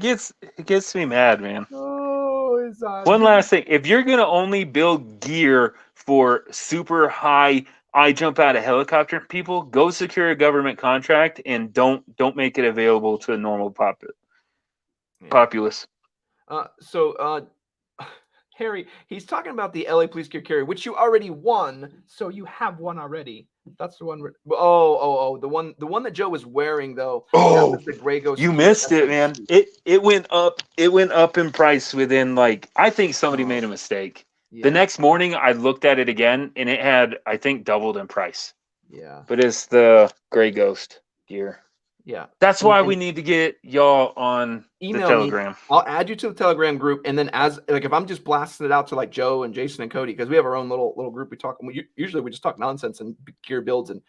gets me mad, man. One last thing. If you're gonna only build gear for super high I jump out of helicopter people, go secure a government contract and don't make it available to a normal populace. Harry, he's talking about the LA Police Gear Carrier, which you already won, so you have one already. That's the one. The one that Joe was wearing, though. Oh, the Gray Ghost. You missed it, man. It went up. It went up in price within, like, I think somebody made a mistake. Yeah. The next morning, I looked at it again, and it had, I think, doubled in price. Yeah. But it's the Gray Ghost gear. Yeah. That's why we need to get y'all on the Telegram. I'll add you to the Telegram group, and then if I'm just blasting it out to like Joe and Jason and Cody, because we have our own little group, we talk. Usually we just talk nonsense and gear builds, and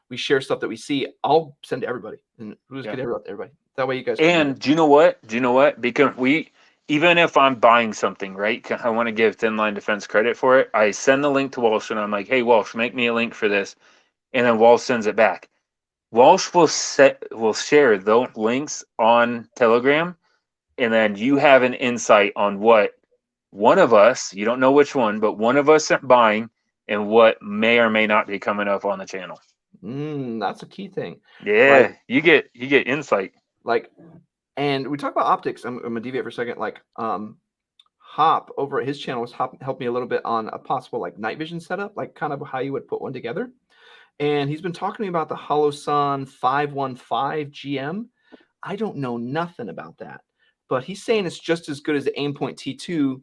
we share stuff that we see. I'll send to everybody, and we'll just get it out to everybody. That way you guys. And do you know what? Because even if I'm buying something, right? I want to give Thin Line Defense credit for it. I send the link to Walsh, and I'm like, hey, Walsh, make me a link for this. And then Walsh sends it back. Walsh will share those links on Telegram, and then you have an insight on what one of us, you don't know which one, but one of us is buying and what may or may not be coming up on the channel. That's a key thing. Yeah, like, you get insight. Like, and we talk about optics. I'm gonna deviate for a second. Like, Hop over at his channel helped me a little bit on a possible like night vision setup, like kind of how you would put one together. And he's been talking to me about the Holosun 515 GM. I don't know nothing about that, but he's saying it's just as good as the Aimpoint T2.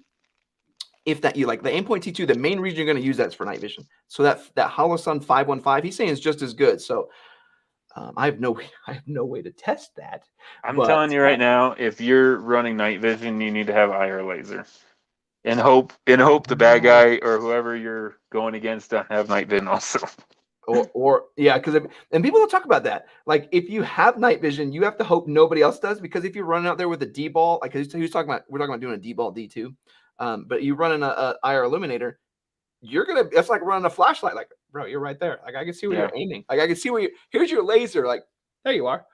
If that you like the Aimpoint T2, the main reason you're going to use that is for night vision. So that Holosun 515, he's saying is just as good. So I have no way to test that. I'm telling you right now, if you're running night vision, you need to have IR laser, and hope the bad guy or whoever you're going against don't have night vision also. or yeah, because and people don't talk about that. Like if you have night vision, you have to hope nobody else does, because if you're running out there with a D ball, like he was talking about, we're talking about doing a D ball D2, but you running a IR illuminator, that's like running a flashlight. Like, bro, you're right there. Like I can see where you're aiming. Like I can see where here's your laser. Like there you are.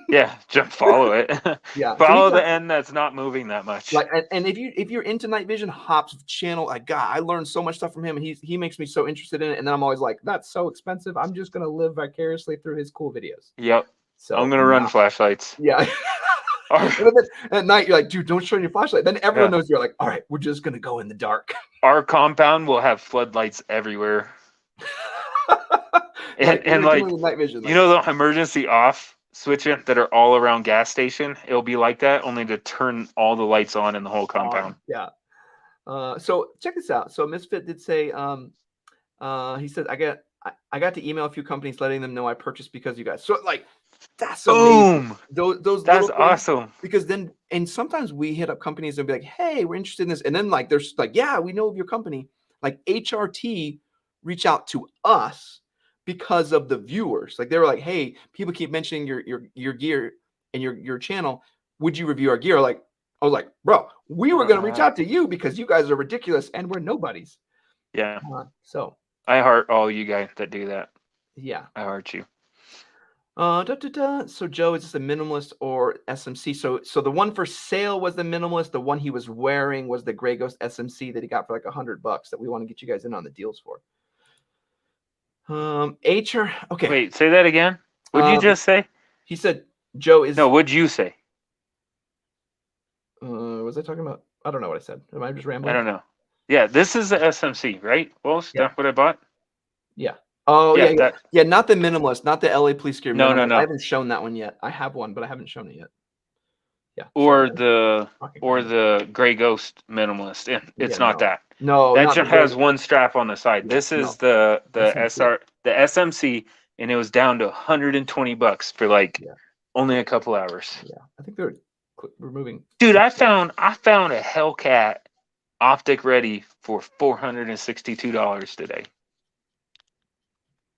Yeah, just follow it. Yeah, Follow the end that's not moving that much. Like, and if you're into night vision, Hop's channel, like God, I learned so much stuff from him, and he makes me so interested in it. And then I'm always like, that's so expensive. I'm just gonna live vicariously through his cool videos. Yep. So I'm gonna run flashlights. Yeah. And then at night, you're like, dude, don't show your flashlight. Then everyone knows you're like, all right, we're just gonna go in the dark. Our compound will have floodlights everywhere. and like night vision, you know, the emergency off switches that are all around gas station, it'll be like that, only to turn all the lights on in the whole compound. Yeah. So check this out. So Misfit did say, he said, I got to email a few companies letting them know I purchased because you guys. So like, that's amazing. Those that's awesome. Because then, and sometimes we hit up companies and be like, hey, we're interested in this. And then like, there's like, yeah, we know of your company. Like HRT reach out to us because of the viewers. Like they were like, hey, people keep mentioning your gear and your channel. Would you review our gear? Like, I was like, bro, we were going to reach out to you because you guys are ridiculous and we're nobodies. Yeah. So I heart all you guys that do that. Yeah. I heart you. So Joe, is this a minimalist or SMC? So the one for sale was the minimalist. The one he was wearing was the Gray Ghost SMC that he got for like $100 that we want to get you guys in on the deals for. Okay. Wait, say that again. What'd you just say? He said Joe is. No, what'd you say? Was I talking about? I don't know what I said. Am I just rambling? I don't know. Yeah, this is the SMC, right? Well, that's what I bought. Yeah. Oh yeah. Not the minimalist, not the LA Police Gear. No. I haven't shown that one yet. I have one, but I haven't shown it yet. Yeah. Or the Gray Ghost minimalist. It's not that. No, that just has one strap on the side. This is the SMC, and it was down to $120 for like only a couple hours. Yeah, I think they're removing. Dude, I found a Hellcat optic ready for $462 today.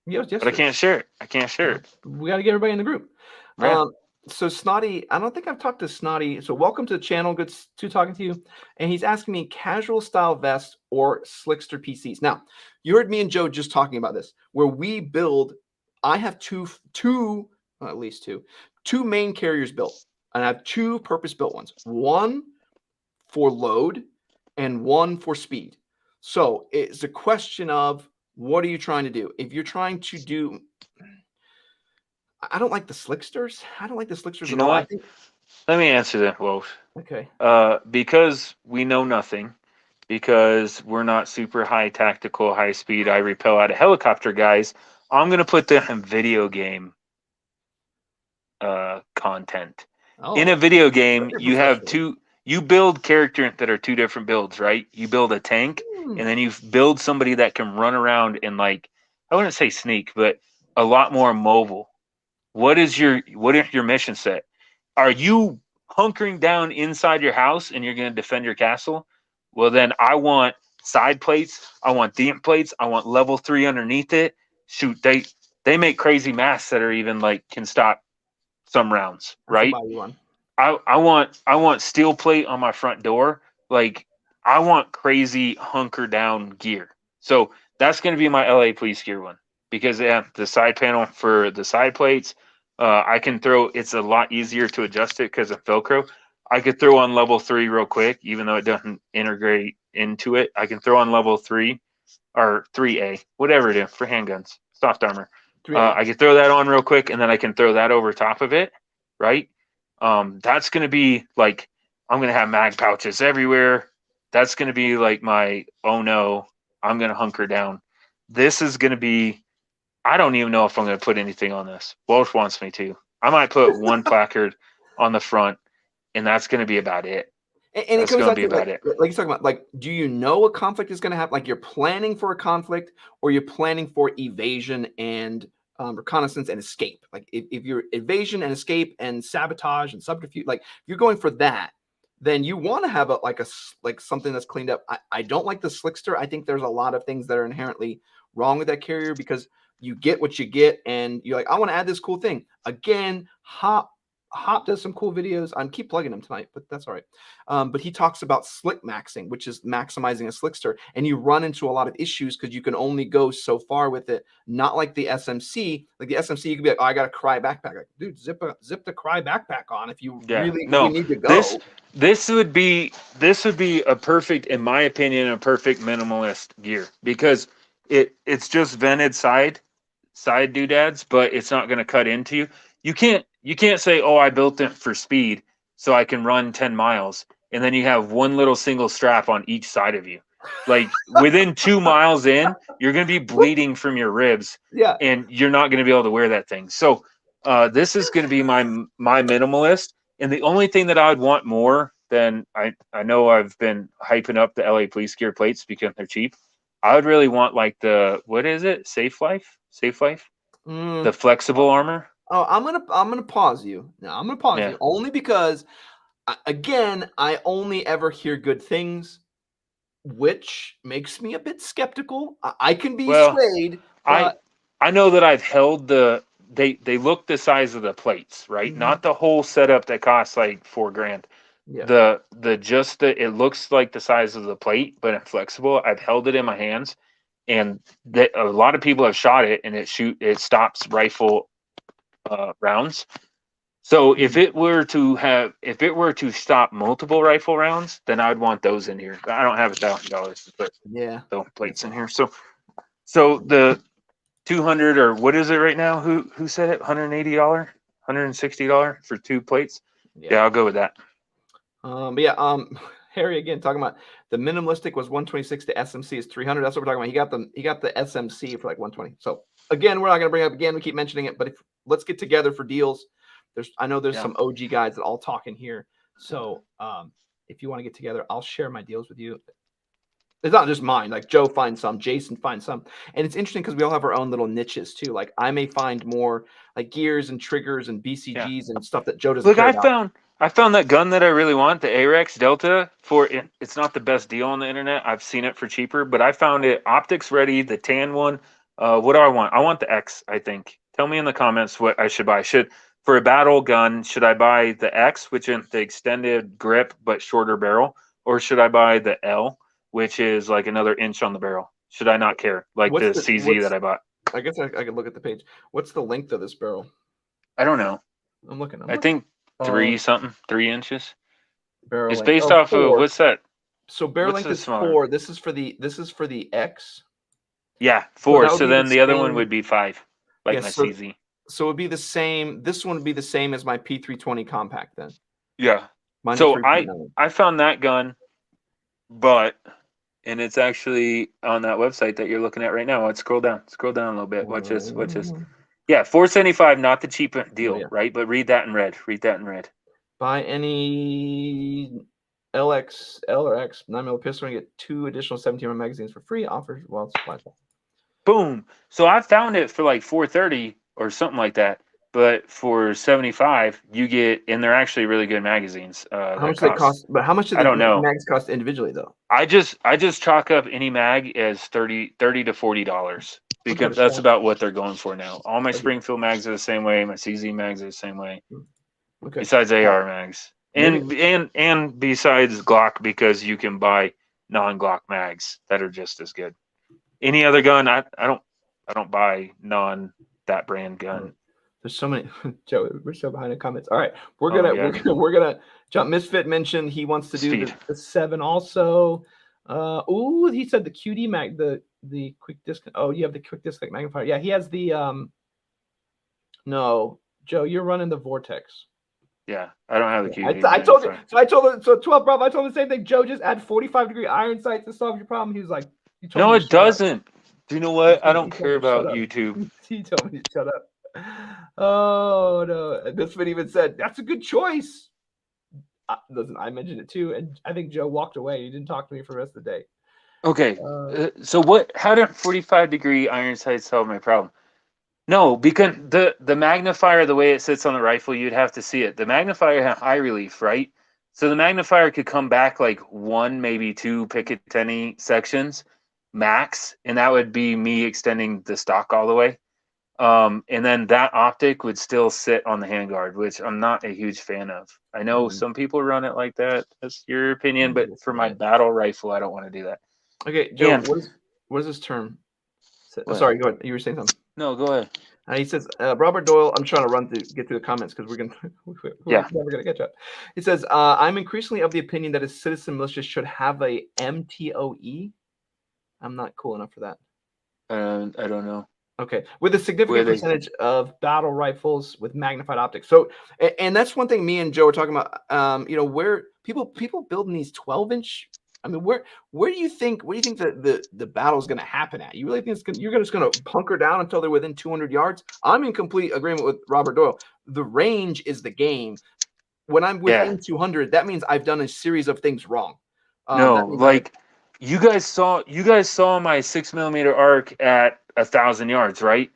Yes, but I can't share it. We got to get everybody in the group. Yeah. So Snotty, I don't think I've talked to Snotty. So welcome to the channel. Good to talking to you. And he's asking me casual style vest or Slickster PCs. Now, you heard me and Joe just talking about this, where we build. I have at least two main carriers built, and I have two purpose-built ones. One for load and one for speed. So it's a question of what are you trying to do? If you're trying to do, I don't like the Slicksters. I don't like the Slicksters at all. Let me answer that, Wolf. Okay. Because we know nothing, because we're not super high tactical, high speed, I repel out of helicopter guys, I'm going to put them in video game content. In a video game, you have you build characters that are two different builds, right? You build a tank, and then you build somebody that can run around and, like, I wouldn't say sneak, but a lot more mobile. What is your mission set? Are you hunkering down inside your house and you're going to defend your castle? Well, then I want side plates. I want deep plates. I want level 3 underneath it. Shoot, they make crazy masks that are even like can stop some rounds, right? I want steel plate on my front door. Like, I want crazy hunker down gear. So that's going to be my LA Police Gear one, because the side panel for the side plates, I can throw. It's a lot easier to adjust it because of Velcro. I could throw on level 3 real quick, even though it doesn't integrate into it. I can throw on level 3 or 3A, whatever it is for handguns, soft armor. I can throw that on real quick, and then I can throw that over top of it, right? That's going to be like, I'm going to have mag pouches everywhere. That's going to be like my, oh no, I'm going to hunker down. This is going to be, I don't even know if I'm going to put anything on this. Welsh wants me to. I might put one placard on the front, and that's going to be about it. And it's going to be about it. Like you're talking about, like, do you know a conflict is going to happen? Like, you're planning for a conflict, or you're planning for evasion and reconnaissance and escape. Like, if you're evasion and escape and sabotage and subterfuge, like, if you're going for that, then you want to have like something that's cleaned up. I don't like the Slickster. I think there's a lot of things that are inherently wrong with that carrier, because you get what you get, and you're like, I want to add this cool thing. Again, Hop does some cool videos. I keep plugging him tonight, but that's all right. But he talks about slick maxing, which is maximizing a slickster, and you run into a lot of issues because you can only go so far with it. Not like the SMC. Like the SMC, you could be like, oh, I got a cry backpack. Like, dude, zip the cry backpack on if you really need to go. This would be a perfect, in my opinion, a perfect minimalist gear, because it's just vented side doodads, but it's not going to cut into you. You can't say, oh, I built it for speed so I can run 10 miles. And then you have one little single strap on each side of you. Like within 2 miles in, you're going to be bleeding from your ribs. Yeah. And you're not going to be able to wear that thing. So this is going to be my minimalist. And the only thing that I would want more than, I know I've been hyping up the LA Police Gear plates because they're cheap. I would really want like what is it? Safe Life? The flexible armor. Oh, I'm gonna pause you. Now I'm gonna pause you only because, again, I only ever hear good things, which makes me a bit skeptical. I can be swayed. But I know that I've held they look the size of the plates, right? Mm-hmm. Not the whole setup that costs like $4,000. Yeah. It looks like the size of the plate, but it's flexible. I've held it in my hands, and a lot of people have shot it, and it stops rifle rounds. So if it were to stop multiple rifle rounds, then I would want those in here. I don't have $1,000 to put those plates in here. So the 200, or what is it right now? Who said it? $180, $160 for 2 plates. Yeah, I'll go with that. Harry again talking about the minimalistic was 126. The SMC is 300. That's what we're talking about. He got the SMC for like 120. So again, we're not going to bring it up again. We keep mentioning it, but let's get together for deals. I know there's some OG guys that all talk in here. So if you want to get together, I'll share my deals with you. It's not just mine. Like Joe finds some, Jason finds some, and it's interesting because we all have our own little niches too. Like I may find more like gears and triggers and BCGs and stuff that Joe doesn't care about. I found that gun that I really want, the AREX Delta. It's not the best deal on the internet. I've seen it for cheaper, but I found it optics ready, the tan one. What do I want? I want the X, I think. Tell me in the comments what I should buy. For a battle gun, should I buy the X, which is the extended grip but shorter barrel, or should I buy the L, which is like another inch on the barrel? Should I not care? Like the CZ that I bought. I guess I could look at the page. What's the length of this barrel? I don't know. I'm looking. I think 3 inches. Barrel it's length. based off 4. Of what's that? So barrel length is 4. This is for the X. Yeah, 4. So then the other one would be 5, like my CZ. So it would be the same. This one would be the same as my P320 compact then. Yeah. So I found that gun, and it's actually on that website that you're looking at right now. Let's scroll down a little bit. Watch this. Yeah, $475, not the cheap deal, right? But read that in red. Buy any LX, L or X 9mm pistol and get 2 additional 17mm magazines for free. Offers while supplies. Boom. So I found it for like $430 or something like that. But for $75, you get, and they're actually really good magazines. How much do they cost? But how much do the mags cost individually, though? I just chalk up any mag as $30 to $40 because that's about what they're going for now. All my Springfield mags are the same way. My CZ mags are the same way. Okay. Besides AR mags, and besides Glock, because you can buy non-Glock mags that are just as good. Any other gun, I don't buy that brand gun. There's so many. Joe, we're so behind the comments. All right, we're gonna jump. Misfit mentioned he wants to do the 7 also. He said the QD mag, the quick disc. Oh, you have the quick disc magnifier. Yeah, he has the No, Joe, you're running the Vortex. Yeah, I don't have the QD. I told him. So I told him. So 12, bro. I told him the same thing. Joe, just add 45-degree iron sights to solve your problem. He was like, "No, it doesn't." Do you know what? I don't care about YouTube. He told me to shut up. Oh no! This one even said that's a good choice. Listen, I mentioned it too, and I think Joe walked away. He didn't talk to me for the rest of the day. Okay, so what? How did 45-degree iron sights solve my problem? No, because the magnifier, the way it sits on the rifle, you'd have to see it. The magnifier has high relief, right? So the magnifier could come back like 1, maybe 2 Picatinny sections max, and that would be me extending the stock all the way. And then that optic would still sit on the handguard, which I'm not a huge fan of. I know some people run it like that. That's your opinion, but for my battle rifle, I don't want to do that. Okay, Joe, And what is this term? What? Sorry, go ahead. You were saying something. No, go ahead. He says, Robert Doyle, I'm trying to get through the comments because we're never going to catch up. He says, I'm increasingly of the opinion that a citizen militia should have a MTOE. I'm not cool enough for that. I don't know. Okay, with a significant percentage of battle rifles with magnified optics. So, and that's one thing me and Joe are talking about. You know, where people building these 12-inch. I mean, where do you think the battle is going to happen at? You really think you're just going to bunker down until they're within 200 yards? I'm in complete agreement with Robert Doyle. The range is the game. When I'm within 200, that means I've done a series of things wrong. No, like you guys saw my 6mm arc at 1,000 yards, right?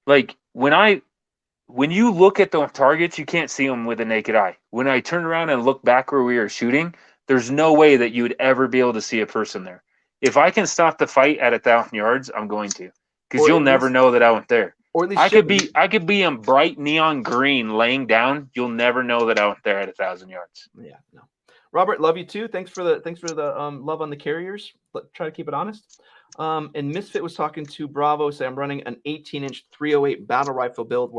Like when you look at the targets, you can't see them with the naked eye. When I turn around and look back where we were shooting, there's no way that you would ever be able to see a person there. If I can stop the fight at 1,000 yards, I'm going to, because you'll never know that I went there. Or at least I could be in bright neon green laying down. You'll never know that I went there at 1,000 yards. Yeah, no. Robert, love you too. Thanks for the love on the carriers. Try to keep it honest. And Misfit was talking to Bravo. Say I'm running an 18-inch 308 battle rifle build.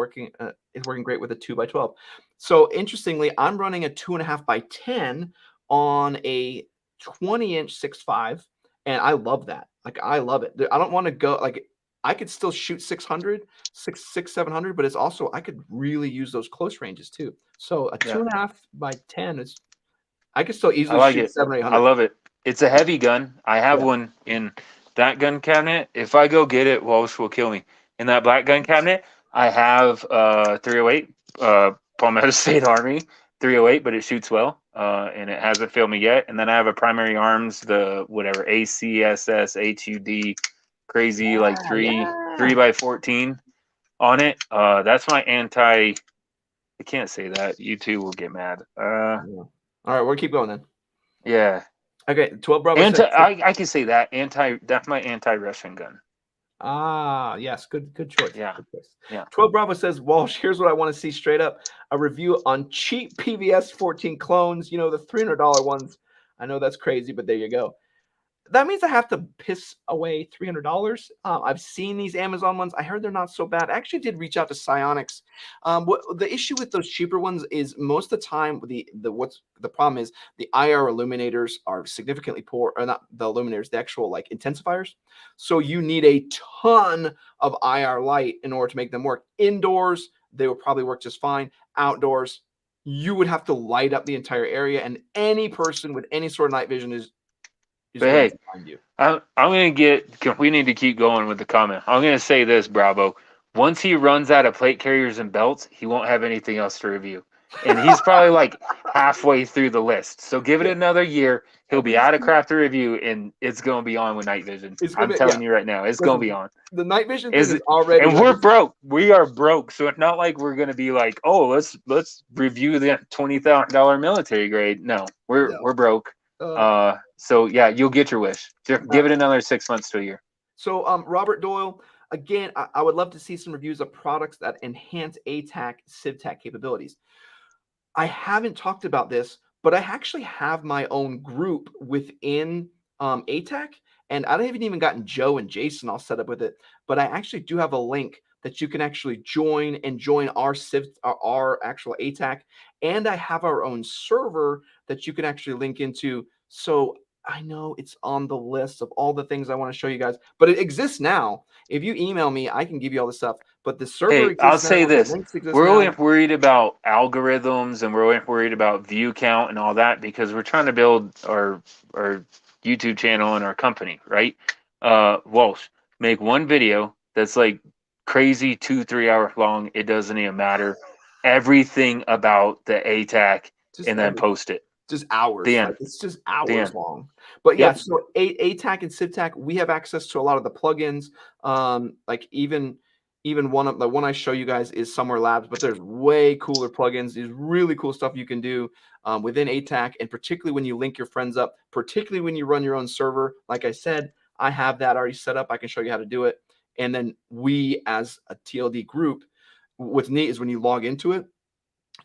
It's working great with a 2x12. So interestingly, I'm running a 2.5x10 on a 20-inch 6.5, and I love that. Like I love it. I don't want to go like. I could still shoot 600, 700, but it's also I could really use those close ranges too. So a 2.5x10 is. I could still easily shoot 700 or 800. I love it. It's a heavy gun. I have one in that gun cabinet. If I go get it, Walsh will kill me. In that black gun cabinet, I have 308 Palmetto State Army 308, but it shoots well, and it hasn't failed me yet. And then I have a primary arms, the whatever ACSS HUD crazy 3x14 on it. That's my anti. I can't say that. You two will get mad. All right, we'll keep going then. Yeah. Okay, 12 Bravo. I can say that. That's my anti-Russian gun. Ah, yes, good choice. Yeah. Good choice. Yeah. 12 Bravo says, Walsh, here's what I want to see straight up. A review on cheap PVS 14 clones, you know, the $300 ones. I know that's crazy, but there you go. That means I have to piss away $300. I've seen these Amazon ones. I heard they're not so bad. I actually did reach out to Psionics. What the issue with those cheaper ones is most of the time what's the problem is the IR illuminators are significantly poor, or not the illuminators, the actual like intensifiers. So you need a ton of IR light in order to make them work. Indoors, they will probably work just fine. Outdoors, you would have to light up the entire area, and any person with any sort of night vision is. But hey, I'm going to we need to keep going with the comment. I'm going to say this, Bravo. Once he runs out of plate carriers and belts, he won't have anything else to review. And he's probably like halfway through the list. So give it another year. He'll be out of crap to review, and it's going to be on with night vision. I'm telling you right now, it's going to be on. The night vision is already. And we're broke. We are broke. So it's not like we're going to be like, oh, let's review the $20,000 military grade. No, we're broke. So yeah, you'll get your wish. Just give it another 6 months to a year. So Robert Doyle, again, I would love to see some reviews of products that enhance ATAC, CivTac capabilities. I haven't talked about this, but I actually have my own group within ATAC, and I haven't even gotten Joe and Jason all set up with it, but I actually do have a link that you can actually join our actual ATAC, and I have our own server that you can actually link into. So I know it's on the list of all the things I want to show you guys, but it exists now. If you email me, I can give you all the stuff. But the server exists I'll say this. We're only worried about algorithms, and we're worried about view count and all that because we're trying to build our YouTube channel and our company, right? Walsh, make one video that's like crazy 2-3 hours long. It doesn't even matter. Everything about the ATAC and then post it. Just hours. Like, it's just hours long. But yeah, so ATAC and CivTac, we have access to a lot of the plugins. Like even one of the one I show you guys is Somewhere Labs, but there's way cooler plugins. There's really cool stuff you can do within ATAC, and particularly when you link your friends up, particularly when you run your own server. Like I said, I have that already set up. I can show you how to do it. And then we, as a TLD group, what's neat is when you log into it,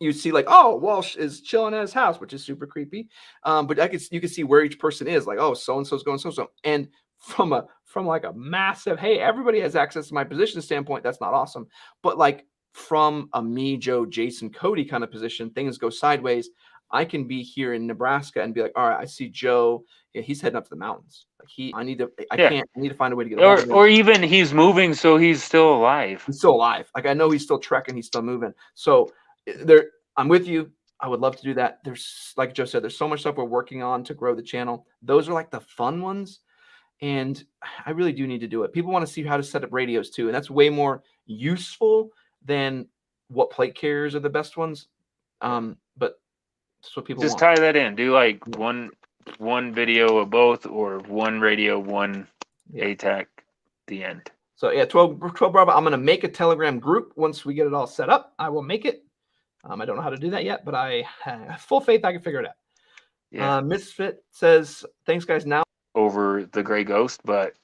you see like, oh, Walsh is chilling at his house, which is super creepy. But you can see where each person is, like, oh, so and so's going so. And from like a massive, hey, everybody has access to my position standpoint, that's not awesome. But like from a me, Joe, Jason, Cody kind of position, things go sideways. I can be here in Nebraska and be like, all right, I see Joe. Yeah, he's heading up to the mountains. Like I need to find a way to get a hold of him. Or even he's moving, so he's still alive. He's still alive. Like I know he's still trekking, he's still moving. So I'm with you. I would love to do that. There's, like Joe said, there's so much stuff we're working on to grow the channel. Those are like the fun ones. And I really do need to do it. People want to see how to set up radios too. And that's way more useful than what plate carriers are the best ones. But that's what people just want. tie that in. Do like one video of both, or one radio, one ATAC, the end. So yeah, 12 Bravo. I'm going to make a Telegram group once we get it all set up. I will make it. I don't know how to do that yet, but I have full faith I can figure it out. Yeah. Misfit says, thanks, guys. Now over the Gray Ghost, but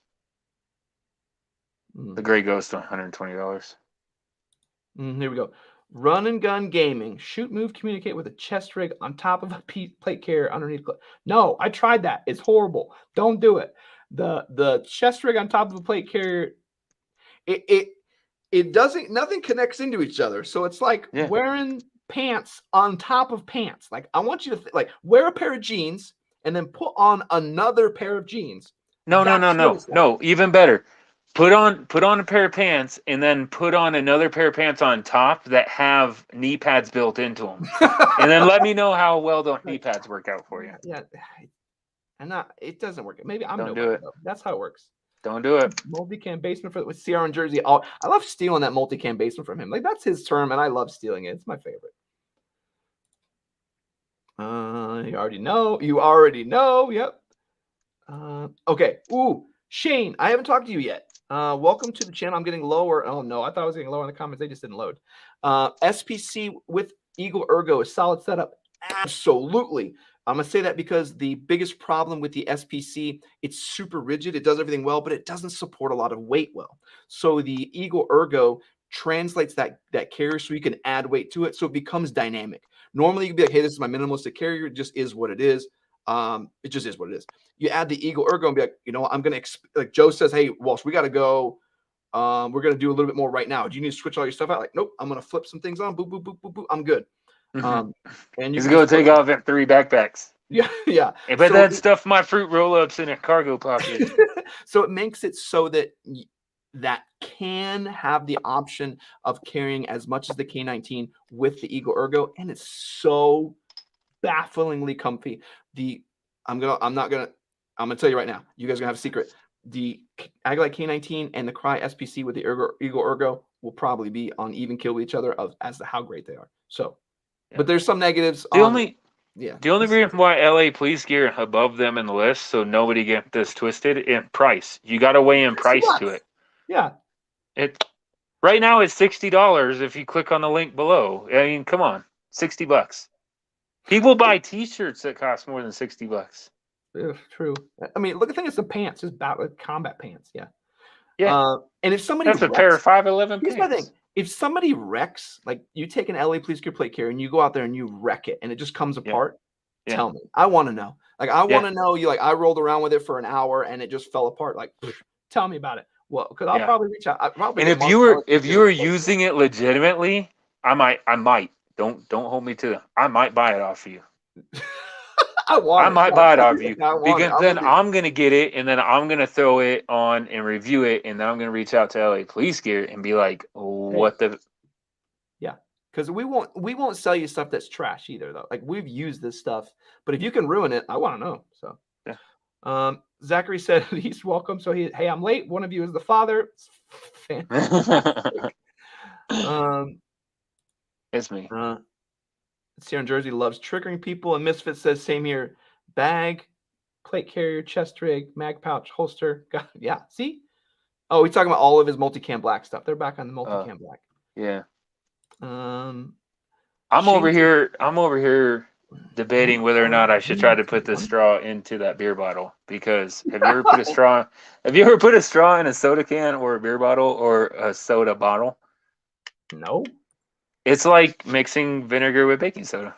the Gray Ghost, $120. Here we go. Run and gun gaming. Shoot, move, communicate with a chest rig on top of a plate carrier underneath. No, I tried that. It's horrible. Don't do it. The chest rig on top of a plate carrier, it doesn't, nothing connects into each other. So it's like wearing pants on top of pants. Like I want you to like wear a pair of jeans and then put on another pair of jeans. No. Even better. Put on a pair of pants and then put on another pair of pants on top that have knee pads built into them. And then let me know how well those knee pads work out for you. Yeah. And it doesn't work. Maybe I'm Don't do it. Though. That's how it works. Don't do it. Multicam basement with CR in Jersey. I love stealing that multicam basement from him. Like that's his term, and I love stealing it. It's my favorite. You already know. Yep. Okay. Ooh, Shane, I haven't talked to you yet. Welcome to the channel. I'm getting lower. Oh no, I thought I was getting lower in the comments. They just didn't load. SPC with Eagle Ergo is solid setup. Absolutely. I'm going to say that because the biggest problem with the SPC, it's super rigid. It does everything well, but it doesn't support a lot of weight well. So the Eagle Ergo translates that carrier so you can add weight to it. So it becomes dynamic. Normally you'd be like, hey, this is my minimalistic carrier. It just is what it is. It just is what it is. You add the Eagle Ergo and be like, you know, I'm going to, like Joe says, hey, Walsh, we got to go. We're going to do a little bit more right now. Do you need to switch all your stuff out? Like, nope, I'm going to flip some things on. Boop, boop, boop, boop, boop. I'm good. And he's going to take off at 3 backpacks. Yeah. And put that stuff my fruit roll-ups in a cargo pocket. So it makes it so that can have the option of carrying as much as the K19 with the Eagle Ergo, and it's so bafflingly comfy. I'm gonna tell you right now. You guys are gonna have a secret. The Olight K19 and the Cry SPC with the Eagle Ergo will probably be on even kill with each other as to how great they are. So, but there's some negatives. The only reason why LA Police gear above them in the list, so nobody get this twisted, in price. You got to weigh in price to it. Yeah. Right now it's $60 if you click on the link below. I mean, come on, $60. People buy T-shirts that cost more than $60. True. I mean, look at the thing. It's the pants, just combat pants. Yeah. Yeah. And if somebody that's a pair of 511 pants. Here's my thing. If somebody wrecks, like you take an LA Police gear plate carrier and you go out there and you wreck it and it just comes apart, tell me. I want to know. Like I want to know. I rolled around with it for an hour and it just fell apart. Like, tell me about it. Well, because I'll probably reach out. And if you were using it legitimately, I might. Don't hold me to them. I might buy it off of you. I might buy it off you because then I'm gonna get it and then I'm gonna throw it on and review it and then I'm gonna reach out to LA Police Gear and be like, what the? Yeah, because we won't sell you stuff that's trash either though. Like we've used this stuff, but if you can ruin it, I want to know. So yeah. Zachary said he's welcome. So hey, I'm late. One of you is the father. Fantastic. It's me. It's here in Jersey, loves triggering people. And Misfit says, same here. Bag, plate carrier, chest rig, mag pouch, holster. Yeah, see? Oh, he's talking about all of his multicam black stuff. They're back on the multicam black. Yeah. I'm over here debating whether or not I should try to put the straw into that beer bottle, because have you ever put a straw? Have you ever put a straw in a soda can or a beer bottle or a soda bottle? No. It's like mixing vinegar with baking soda.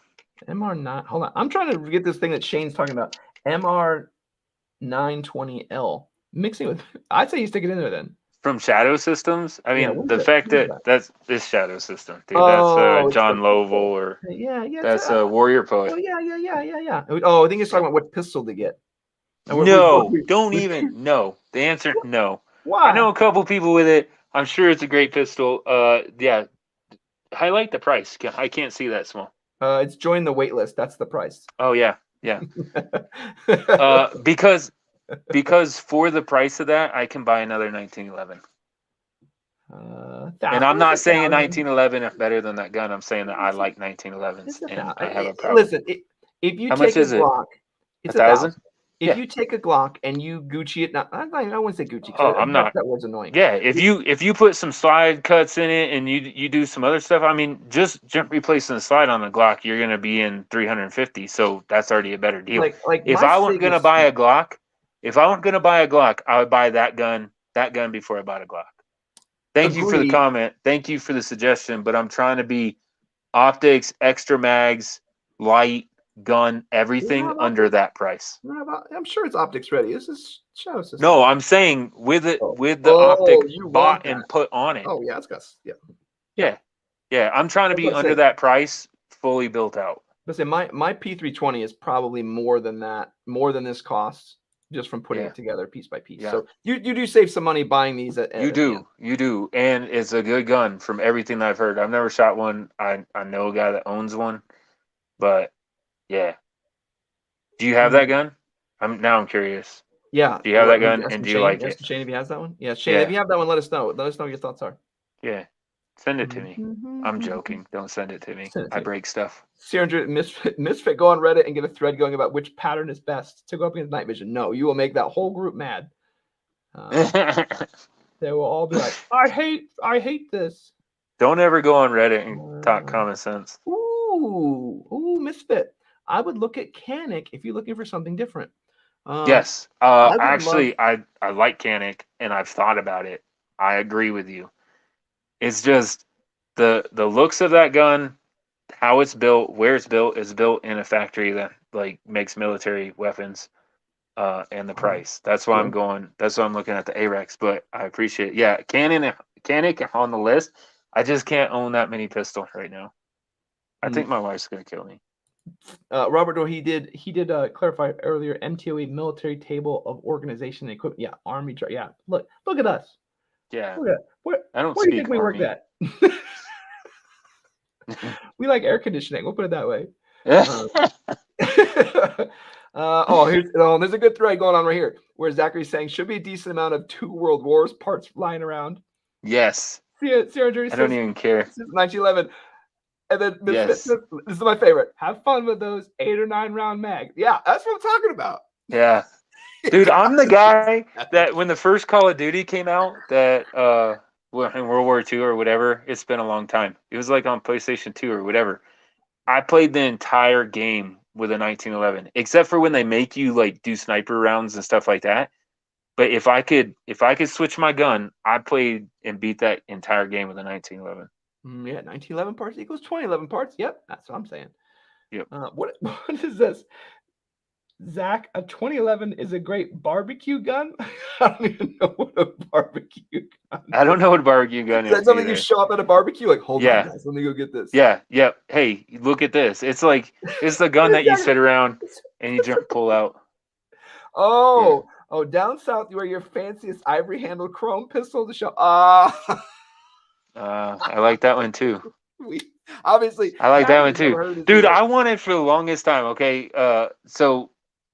MR9. Hold on. I'm trying to get this thing that Shane's talking about. MR920L. Mixing with. I'd say you stick it in there then. From Shadow Systems, I mean, what the is fact What is that that's this Shadow System, dude. Oh, That's it's John the Lovell, pistol. or Yeah. that's a Warrior Poet. Oh, yeah. Oh, I think he's talking about what pistol to get. And No, don't even. No, the answer no. Why? I know a couple people with it. I'm sure it's a great pistol. Yeah. Highlight the price. I can't see that small. It's join the wait list. That's the price. Oh yeah. Because for the price of that, I can buy another 1911. And I'm not saying 1911 is better than that gun. I'm saying that I like 1911s, and I have a problem. Listen, if you How take much is a Glock, it's 1,000. If you take a Glock and you Gucci it, I wouldn't say Gucci. I'm not. That was annoying. Yeah, if you put some slide cuts in it and you do some other stuff, I mean, just replacing the slide on the Glock, you're gonna be in 350. So that's already a better deal. If I weren't gonna buy a Glock, I would buy that gun before I bought a Glock. Thank you for the comment. Thank you for the suggestion. But I'm trying to be optics, extra mags, light, gun, everything under that price. I'm sure it's optics ready. This is Shadow System. No, I'm saying with the optic bought and put on it. Oh yeah, it's got yeah. I'm trying to be under that price, fully built out. Listen, my P320 is probably more than that, more than this costs, just from putting it together piece by piece. Yeah. So you do save some money buying these. You do, and it's a good gun from everything that I've heard. I've never shot one. I know a guy that owns one, but yeah. Do you have that gun? I'm curious. Yeah. Do you have that gun, and do you like it? Shane, if he has that one. Yeah, Shane, if you have that one, let us know. Let us know what your thoughts are. Yeah. Send it to me. I'm joking. Don't send it to me. I break stuff. 300 Misfit, go on Reddit and get a thread going about which pattern is best to go up against night vision. No, you will make that whole group mad. They will all be like, I hate this. Don't ever go on Reddit and talk common sense. Ooh, Misfit. I would look at Canic if you're looking for something different. Yes. Actually, I like Canic, and I've thought about it. I agree with you. It's just the looks of that gun, how it's built, where it's built, is built in a factory that like makes military weapons, and the price. That's why I'm going. That's why I'm looking at the AREX. But I appreciate it. Yeah, Canic on the list. I just can't own that many pistols right now. I think my wife's gonna kill me. Robert, he did clarify earlier. MTOE, military table of organization and equipment. Yeah, Army. Yeah, look at us. Yeah. Where do you think we work at? We like air conditioning. We'll put it that way. There's a good thread going on right here where Zachary's saying should be a decent amount of 2 World Wars parts lying around. Yes. Sierra I don't even care. 1911. And then this is my favorite. Have fun with those 8 or 9 round mags. Yeah, that's what I'm talking about. Yeah. Dude, I'm the guy that when the first Call of Duty came out, that in World War II or whatever, it's been a long time. It was like on PlayStation 2 or whatever. I played the entire game with a 1911, except for when they make you like do sniper rounds and stuff like that. But if I could switch my gun, I played and beat that entire game with a 1911. Yeah, 1911 parts equals 2011 parts. Yep, that's what I'm saying. Yep. What is this? Zach, a 2011 is a great barbecue gun. I don't even know what a barbecue gun is. I don't know what a barbecue gun is. That's something you show up at a barbecue, like, hold on, guys, let me go get this. Yeah. Hey, look at this. It's like it's the gun that you sit around and you pull out. Oh, down south you wear your fanciest ivory handled chrome pistol to show. I like that one too. Obviously, I like that one too, dude. I wanted for the longest time. Okay, so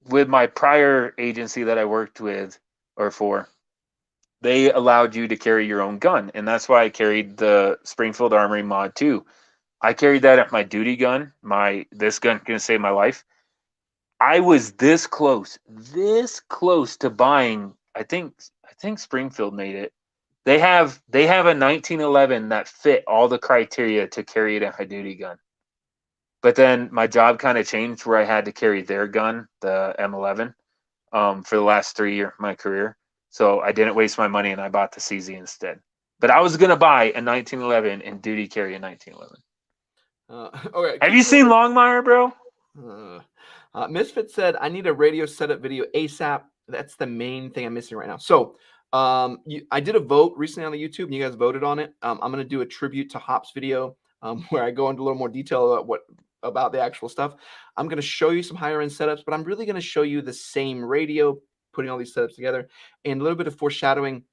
with my prior agency that I worked with or for, they allowed you to carry your own gun, and that's why I carried the Springfield Armory Mod 2. I carried that at my duty gun. This gun can save my life. I was this close to buying. I think Springfield made it. They have a 1911 that fit all the criteria to carry it at my duty gun. But then my job kind of changed where I had to carry their gun, the M11, for the last 3 years of my career. So I didn't waste my money and I bought the CZ instead. But I was going to buy a 1911 and duty carry a 1911. Okay. Have you seen Longmire, bro? Misfit said, I need a radio setup video ASAP. That's the main thing I'm missing right now. So I did a vote recently on the YouTube and you guys voted on it. I'm going to do a tribute to Hop's video where I go into a little more detail about the actual stuff. I'm going to show you some higher end setups, but I'm really going to show you the same radio, putting all these setups together, and a little bit of foreshadowing.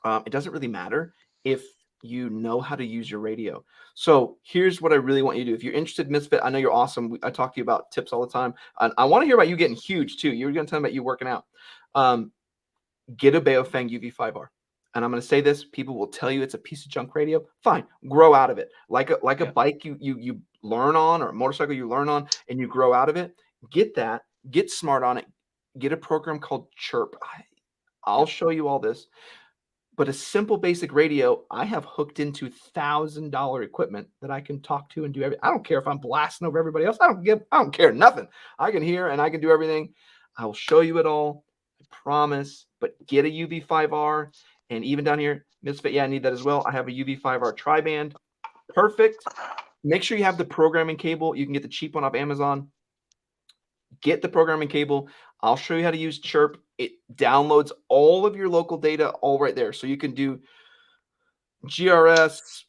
It doesn't really matter if you know how to use your radio. So here's what I really want you to do. If you're interested in Misfit, I know you're awesome. I talk to you about tips all the time. And I want to hear about you getting huge too. You're going to tell me about you working out. Get a Baofeng UV5R. And I'm going to say this, people will tell you it's a piece of junk radio. Fine, grow out of it. Like a bike you learn on, or a motorcycle you learn on, and you grow out of it. Get that, get smart on it. Get a program called Chirp. I'll show you all this. But a simple basic radio, I have hooked into $1,000 equipment that I can talk to and do everything. I don't care if I'm blasting over everybody else. I don't care nothing. I can hear and I can do everything. I will show you it all. I promise. But get a UV5R. And even down here, Misfit, yeah, I need that as well. I have a UV5R tri-band. Perfect. Make sure you have the programming cable. You can get the cheap one off Amazon. Get the programming cable. I'll show you how to use Chirp. It downloads all of your local data all right there. So you can do GRS,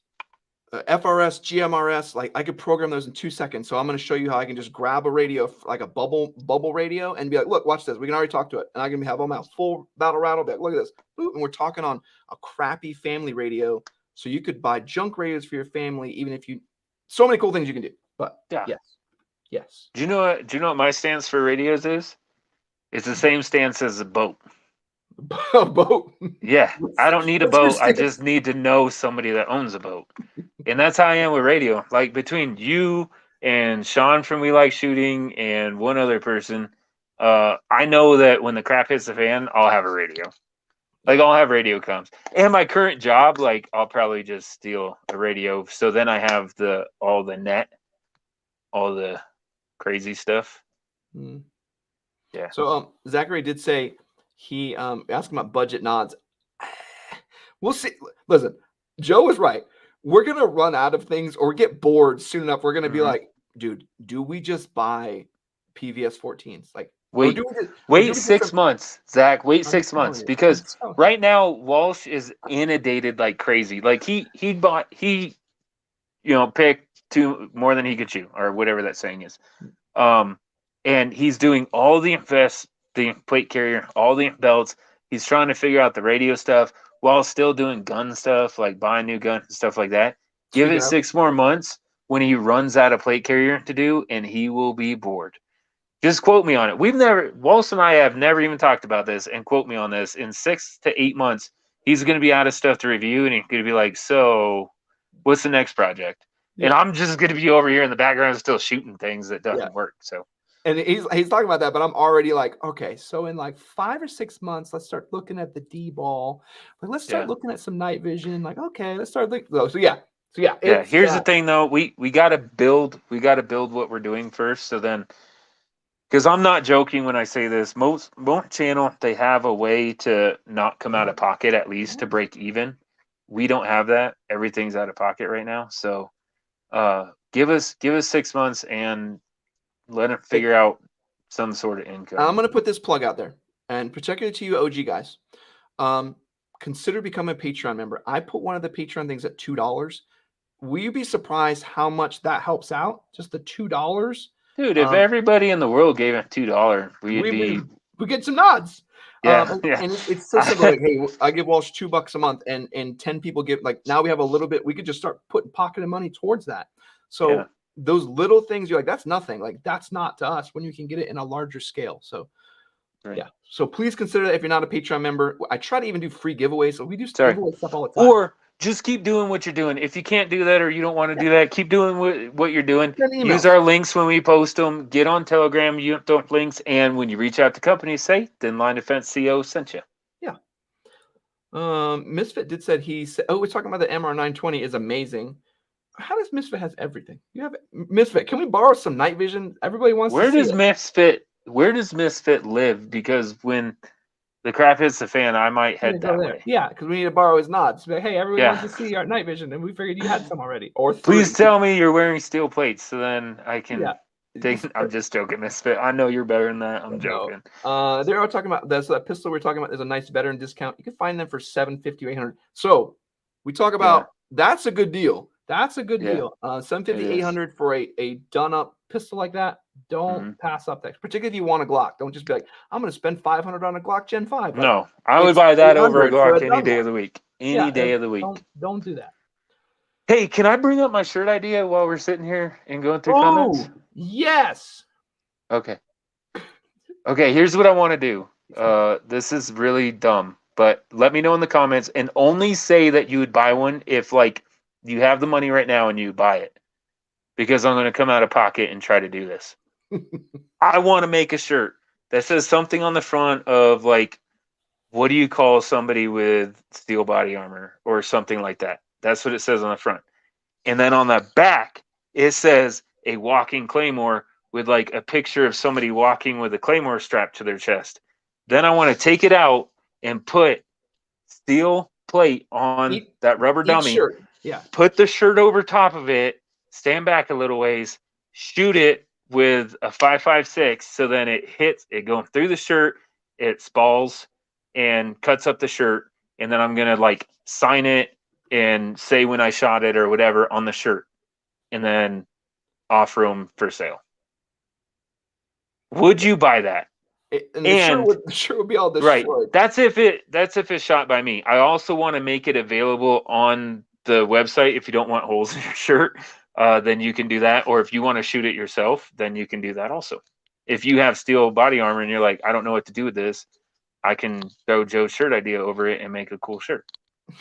FRS, GMRS. Like I could program those in 2 seconds. So I'm going to show you how I can just grab a radio, like a bubble radio, and be like, look, watch this. We can already talk to it. And I can have all my full battle rattle. Be like, look at this. Ooh, and we're talking on a crappy family radio. So you could buy junk radios for your family, even if you, so many cool things you can do. But yeah. Yes. Do you know what my stance for radios is? It's the same stance as a boat. A boat? Yeah. I don't need a boat. I just need to know somebody that owns a boat. And that's how I am with radio. Like between you and Sean from We Like Shooting and one other person, I know that when the crap hits the fan, I'll have a radio. Like I'll have radio comms. And my current job, like I'll probably just steal a radio. So then I have all the net, all the crazy stuff. Yeah. So Zachary did say he asked him about budget nods. We'll see. Listen, Joe was right. We're gonna run out of things or get bored soon enough. We're gonna be like, dude, do we just buy PVS 14s? Like, wait 6 months, Zach. Wait 6 months because right now Walsh is inundated like crazy. Like he picked two more than he could chew, or whatever that saying is. And he's doing all the plate carrier, all the belts. He's trying to figure out the radio stuff while still doing gun stuff, like buying new guns and stuff like that. Give it 6 more months when he runs out of plate carrier to do, and he will be bored. Just quote me on it. Walsh and I have never even talked about this, and quote me on this. In 6 to 8 months, he's going to be out of stuff to review, and he's going to be like, so what's the next project? Yeah. And I'm just going to be over here in the background still shooting things that doesn't work. So. And he's talking about that, but I'm already like, okay, so in like 5 or 6 months, let's start looking at the D ball. Like, let's start looking at some night vision. Like, okay, let's start looking. So yeah. Here's the thing, though. We got to build what we're doing first. So then, because I'm not joking when I say this, most channel, they have a way to not come out of pocket, at least to break even. We don't have that. Everything's out of pocket right now. So give us 6 months and let him figure out some sort of income. I'm going to put this plug out there, and particularly to you OG guys, consider becoming a Patreon member. I put one of the Patreon things at $2. Will you be surprised how much that helps out? Just the $2? Dude, if everybody in the world gave it $2, we get some nods. Yeah, And it's so simple. Like, hey, I give Walsh $2 a month, and 10 people give. Like, now we have a little bit. We could just start putting pocketing money towards that. So those little things, you're like, that's nothing. Like, that's not to us when you can get it in a larger scale. So yeah. So please consider that if you're not a Patreon member. I try to even do free giveaways. So we do giveaway stuff all the time. Or just keep doing what you're doing. If you can't do that or you don't want to do that, keep doing what you're doing. Use our links when we post them. Get on Telegram, you don't links. And when you reach out to companies, say, Thin Line Defense CO sent you. Yeah. Misfit did said we're talking about the MR920 is amazing. How does Misfit has everything? You have Misfit. Can we borrow some night vision? Everybody wants to see it. Where does Misfit live? Because when the crap hits the fan, I might head that way. Yeah, because we need to borrow his nods. But hey, everybody wants to Yeah. see our night vision, and we figured you had some already, or Please 3. tell me you're wearing steel plates so then I can Yeah. I'm just joking, Misfit. I know you're better than that. I'm joking. They are talking about that pistol we're talking about. There's a nice veteran discount. You can find them for $750 or $800. So we talk about that's a good deal. That's a good deal. $750, $800 for a done up pistol like that. Don't pass up that, particularly if you want a Glock. Don't just be like, I'm going to spend $500 on a Glock Gen 5. Like, no, I would buy that over a Glock any day one. of the week. Any day of the week. Don't do that. Hey, can I bring up my shirt idea while we're sitting here and going through comments? Yes. Okay. Okay, here's what I want to do. This is really dumb, but let me know in the comments, and only say that you would buy one if like you have the money right now and you buy it, because I'm going to come out of pocket and try to do this. I want to make a shirt that says something on the front of like, what do you call somebody with steel body armor or something like that? That's what it says on the front. And then on the back, it says a walking claymore with like a picture of somebody walking with a claymore strapped to their chest. Then I want to take it out and put steel plate on that rubber dummy. Shirt. Yeah. Put the shirt over top of it, stand back a little ways, shoot it with a 5.56, so then it hits it going through the shirt, it spalls and cuts up the shirt, and then I'm gonna like sign it and say when I shot it or whatever on the shirt, and then offer them for sale. Would you buy that? The shirt would be all destroyed. Right. That's if it's shot by me. I also want to make it available on the website. If you don't want holes in your shirt, then you can do that. Or if you want to shoot it yourself, then you can do that also. If you have steel body armor and you're like, I don't know what to do with this, I can throw Joe's shirt idea over it and make a cool shirt.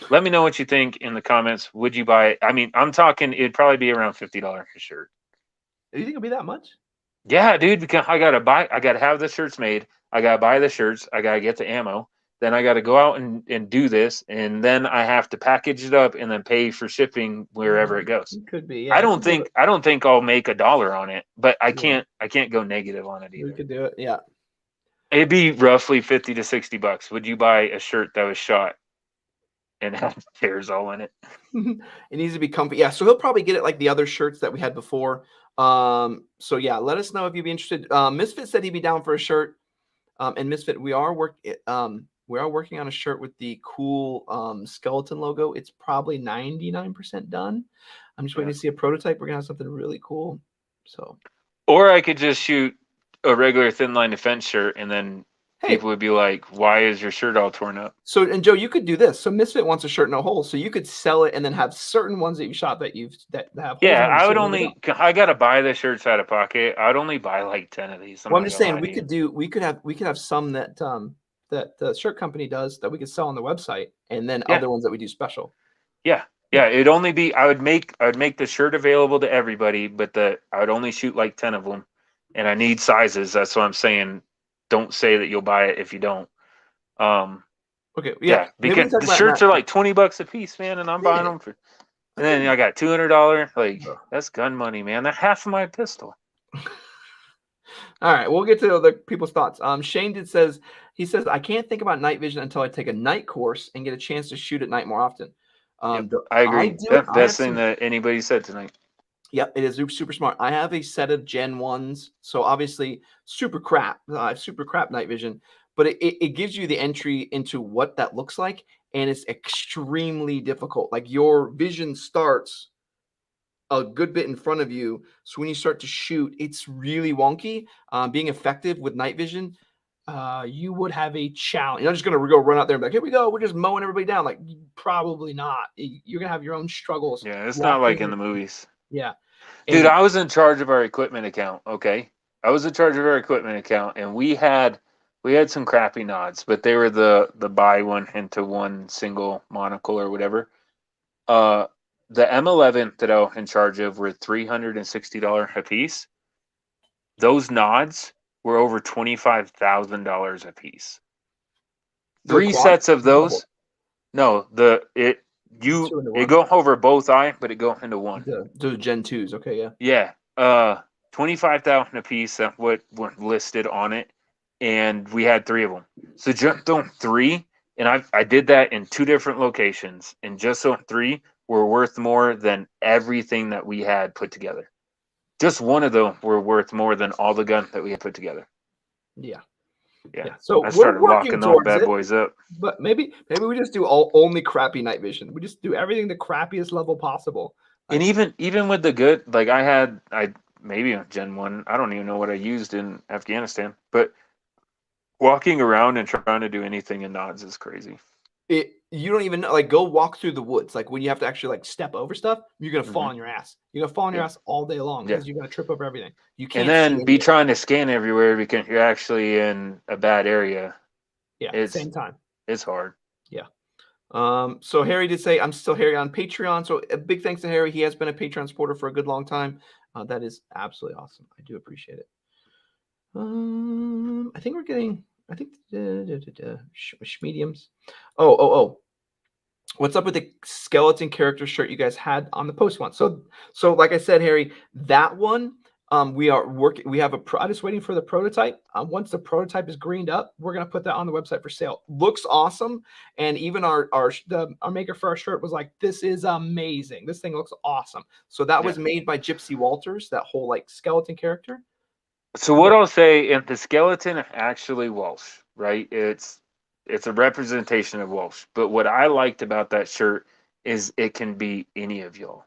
Let me know what you think in the comments. Would you buy it? I mean, I'm talking it'd probably be around $50 a shirt. Do you think it'll be that much? Yeah, dude, because I gotta have the shirts made. I gotta buy the shirts. I gotta get the ammo. Then I gotta go out and do this, and then I have to package it up and then pay for shipping wherever it goes. It could be. Yeah, I don't think I'll make $1 on it, but I can't go negative on it either. We could do it. Yeah. It'd be roughly $50 to $60. Would you buy a shirt that was shot and had tears all in it? It needs to be comfy. Yeah, so he'll probably get it like the other shirts that we had before. So yeah, let us know if you'd be interested. Misfit said he'd be down for a shirt. And Misfit, we are working on a shirt with the cool skeleton logo. It's probably 99% done. I'm just waiting to see a prototype. We're gonna have something really cool. So, or I could just shoot a regular thin line defense shirt, and then people would be like, "Why is your shirt all torn up?" So, and Joe, you could do this. So, Misfit wants a shirt no holes, so you could sell it and then have certain ones that you shot that have holes. Yeah, I would only. I gotta buy the shirts out of pocket. I'd only buy like 10 of these. I'm just saying we could have some that that the shirt company does that we could sell on the website, and then other ones that we do special. Yeah, it'd only be I would make the shirt available to everybody, but I would only shoot like 10 of them, and I need sizes. That's what I'm saying. Don't say that you'll buy it if you don't. Okay, yeah, because the shirts are like $20 a piece, man, and I'm buying them for. And then I got $200. Like that's gun money, man. That's half of my pistol. All right, we'll get to other people's thoughts. Shane says I can't think about night vision until I take a night course and get a chance to shoot at night more often. I agree. That's the best thing that anybody said tonight. Yep, it is super smart. I have a set of Gen 1s, so obviously super crap night vision, but it gives you the entry into what that looks like, and it's extremely difficult. Like your vision starts a good bit in front of you, so when you start to shoot, it's really wonky. Being effective with night vision, you would have a challenge. You're not just going to go run out there and be like, here we go, we're just mowing everybody down. Like, probably not. You're going to have your own struggles. Yeah, it's not like in the movies. Yeah. Dude, I was in charge of our equipment account, okay? I was in charge of our equipment account, and we had some crappy nods, but they were the buy one into one single monocle or whatever. The M11 that I was in charge of were $360 a piece. Those nods were over $25,000 a piece. 3 sets of those. No, You into it one. go over both eye, but it go into one. The Gen 2s. Okay, yeah. Yeah. 25,000 a piece. That's what were listed on it, and we had 3 of them. So just on 3, and I did that in 2 different locations, and just on 3 were worth more than everything that we had put together. Just one of them were worth more than all the guns that we had put together. Yeah. Yeah. So I we're started working locking those towards bad it. boys up. But maybe we just do only crappy night vision. We just do everything the crappiest level possible. And even with the good, like I maybe on Gen 1, I don't even know what I used in Afghanistan, but walking around and trying to do anything in nods is crazy. You don't even know, like, go walk through the woods. Like when you have to actually like step over stuff, you're gonna fall on your ass. You're gonna fall on your ass all day long because you're gonna trip over everything. You can't And then see be trying to scan everywhere because you're actually in a bad area. Yeah, same time. It's hard. Yeah. So Harry did say I'm still Harry on Patreon. So a big thanks to Harry. He has been a Patreon supporter for a good long time. That is absolutely awesome. I do appreciate it. I think we're getting. I think mediums. Oh. What's up with the skeleton character shirt you guys had on the post one? So like I said, Harry, that one. We are working. We have I'm just waiting for the prototype. Once the prototype is greened up, we're gonna put that on the website for sale. Looks awesome, and even our maker for our shirt was like, "This is amazing. This thing looks awesome." So that was made by Gypsy Walters. That whole like skeleton character. So what I'll say, if the skeleton actually Welsh, right? It's a representation of Welsh. But what I liked about that shirt is it can be any of y'all.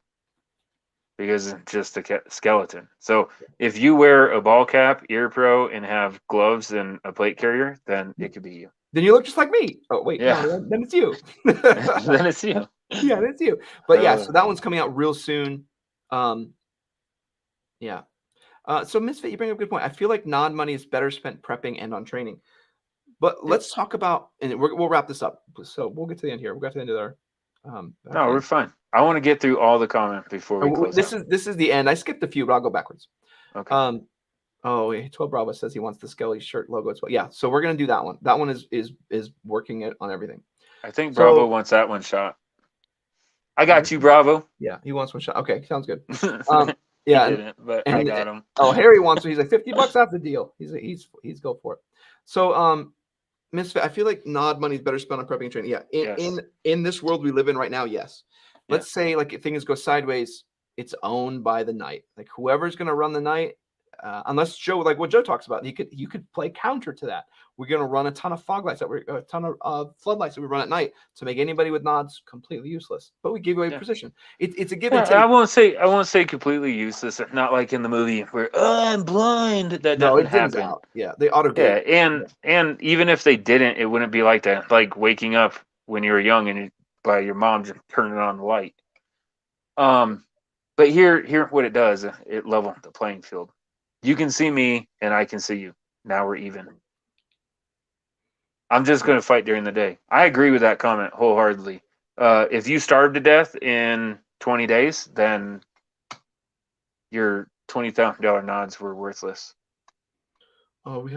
Because it's just a skeleton. So if you wear a ball cap, ear pro, and have gloves and a plate carrier, then it could be you. Then you look just like me. Oh wait, no, then it's you. Then it's you. Yeah, that's you. But yeah, so that one's coming out real soon. Yeah. So Misfit, you bring up a good point. I feel like non-money is better spent prepping and on training. But let's talk about, and we'll wrap this up. So we'll get to the end here. We got to the end of our. No, we're fine. I want to get through all the comments before we close. This is the end. I skipped a few, but I'll go backwards. Okay. Oh, wait, 12 Bravo says he wants the Skelly shirt logo as well. Yeah, so we're gonna do that one. That one is working it on everything. I think Bravo wants that one shot. I got you, Bravo. Yeah, he wants one shot. Okay, sounds good. Yeah, he didn't, but I got him. Oh, Harry wants one. He's like $50 off the deal. He's go for it. So Misfit, I feel like nod money is better spent on prepping and training. Yeah, in this world we live in right now, yes. Let's say like if things go sideways, it's owned by the knight. Like whoever's gonna run the knight, unless Joe, like what Joe talks about, you could play counter to that. We're gonna run a ton of fog lights a ton of floodlights that we run at night to make anybody with nods completely useless. But we give away position. It's a give and take. I won't say completely useless. Not like in the movie where I'm blind. That doesn't happen. Out. Yeah, they auto gate. Yeah, and even if they didn't, it wouldn't be like that. Like waking up when you were young and by your mom just turning on the light. But here what it does, it levels the playing field. You can see me and I can see you. Now we're even. I'm just going to fight during the day. I agree with that comment wholeheartedly. If you starve to death in 20 days, then your $20,000 nods were worthless. Oh,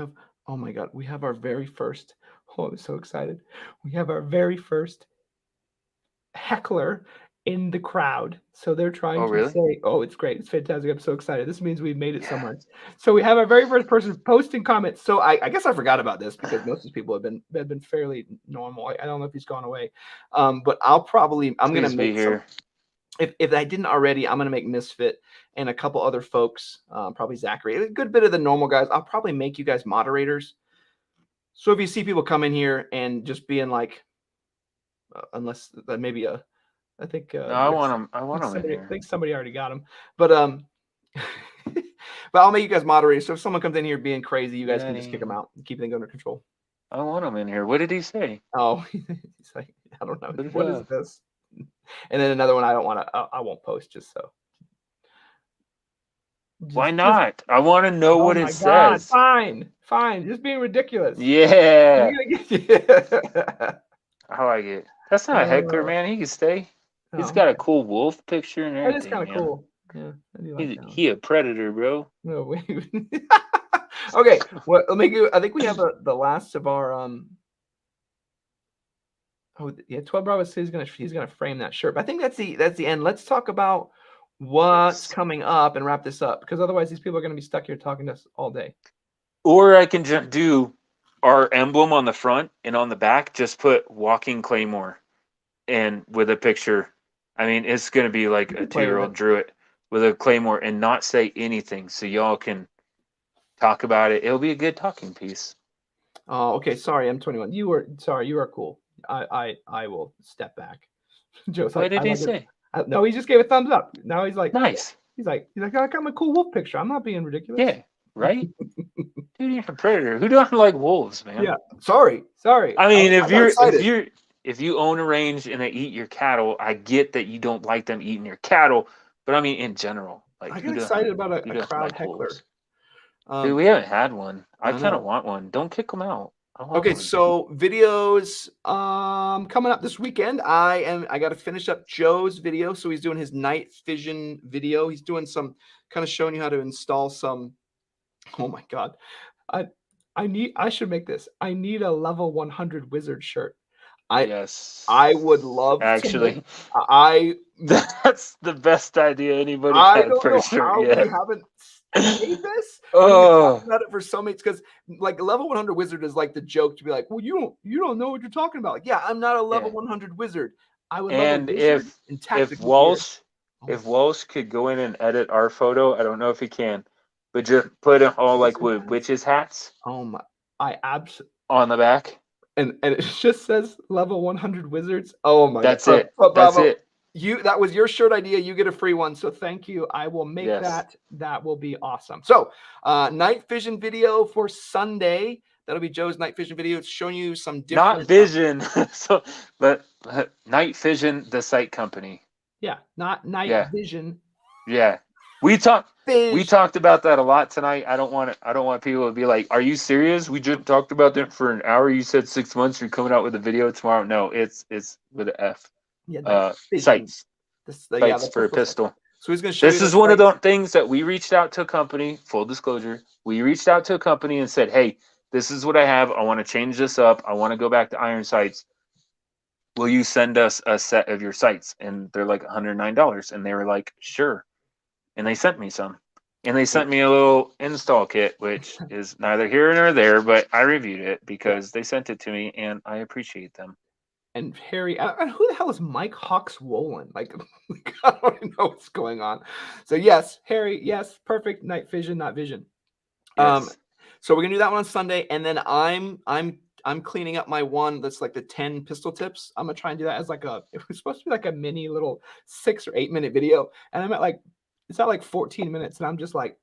oh my God, we have our very first. Oh, I'm so excited. We have our very first heckler in the crowd. So they're trying to say, oh, it's great. It's fantastic. I'm so excited. This means we've made it somewhere. So we have our very first person posting comments. So I guess I forgot about this because most of these people have been fairly normal. I don't know if he's gone away. But I'm going to make here. If I didn't already, I'm going to make Misfit and a couple other folks, probably Zachary, a good bit of the normal guys. I'll probably make you guys moderators. So if you see people come in here and just being like, unless maybe I think I want them in here. I think somebody already got them, but but I'll make you guys moderators. So if someone comes in here being crazy, you guys can just kick them out and keep things under control. I want them in here. What did he say? Oh, he's like, I don't know. What is this? And then another one I won't post just so. Why not? I want to know what it says. Fine. Just being ridiculous. Yeah. I like it. That's not a heckler, man. He can stay. He's got a cool wolf picture and everything. That is kind of cool. Yeah, I do like that. He a predator, bro. No, wait. Okay, well, I think we have the last of our Oh yeah, 12 Bravo says he's gonna frame that shirt. But I think that's the end. Let's talk about what's Yes. coming up and wrap this up, because otherwise these people are gonna be stuck here talking to us all day. Or I can just do our emblem on the front, and on the back just put Walking Claymore and with a picture. I mean, it's going to be like a Play with 2-year-old it. drew it with a Claymore and not say anything, so y'all can talk about it. It'll be a good talking piece. Oh, okay. Sorry, M21. You are cool. I will step back. Joe's What like, did I he like it. say? No, he just gave a thumbs up. Now he's like, Nice. I got my cool wolf picture. I'm not being ridiculous. Yeah, right? Dude, you're a predator. Who doesn't like wolves, man? Yeah. Sorry. I mean, I got excited. if you own a range and they eat your cattle, I get that you don't like them eating your cattle, but I mean in general, like I who got excited doesn't about who a doesn't crowd like heckler. wolves? Dude, we haven't had one. I I kind of know. want one. Don't kick them out. I want Okay, one. so videos coming up this weekend. I got to finish up Joe's video. So he's doing his night vision video. He's doing some kind of showing you how to install some. Oh my god. I should make this. I need a level 100 wizard shirt. Yes. I would love to make Actually, I that's the best idea anybody's I had don't for a know shirt how we yet. haven't made this when we Oh, talked about it for so many, because like level 100 wizard is like the joke to be like, well, you don't know what you're talking about. Like, yeah, I'm not a level yeah. 100 wizard. I would love a And wizard in if tactical gear. Walsh Oh my if Walsh could go in and edit our photo, I don't know if he can, but just put it all like wizard with hats. witches hats Oh my, I absolutely. on the back. And it just says level 100 wizards. Oh my god. That's it. But That's Bravo, it. that was your shirt idea. You get a free one. So thank you. I will make Yes. that. That will be awesome. So night vision video for Sunday. That'll be Joe's night vision video. It's showing you some different Not Vision. So, but Night Vision, the site company. yeah, not night Yeah. vision. Yeah. We talked about that a lot tonight. I don't want people to be like, "Are you serious? We just talked about that for an hour. You said 6 months. You're coming out with a video tomorrow." No, it's with an F. Yeah, Sights. yeah, Sights for a pistol. So he's going to show This you is the one of the sights. things that we reached out to a company. Full disclosure, we reached out to a company and said, "Hey, this is what I have. I want to change this up. I want to go back to iron sights. Will you send us a set of your sights?" And they're like $109, and they were like, "Sure." And they sent me some. And they sent me a little install kit, which is neither here nor there, but I reviewed it because they sent it to me, and I appreciate them. And Harry, who the hell is Mike Hawks-Wolin? Like, I don't even know what's going on. So yes, Harry, yes, perfect night vision, not vision. Yes. So we're gonna do that one on Sunday, and then I'm cleaning up my one that's like the 10 pistol tips. I'm gonna try and do that as like it was supposed to be like a mini little 6 or 8 minute video, and I'm at like it's at like 14 minutes, and I'm just like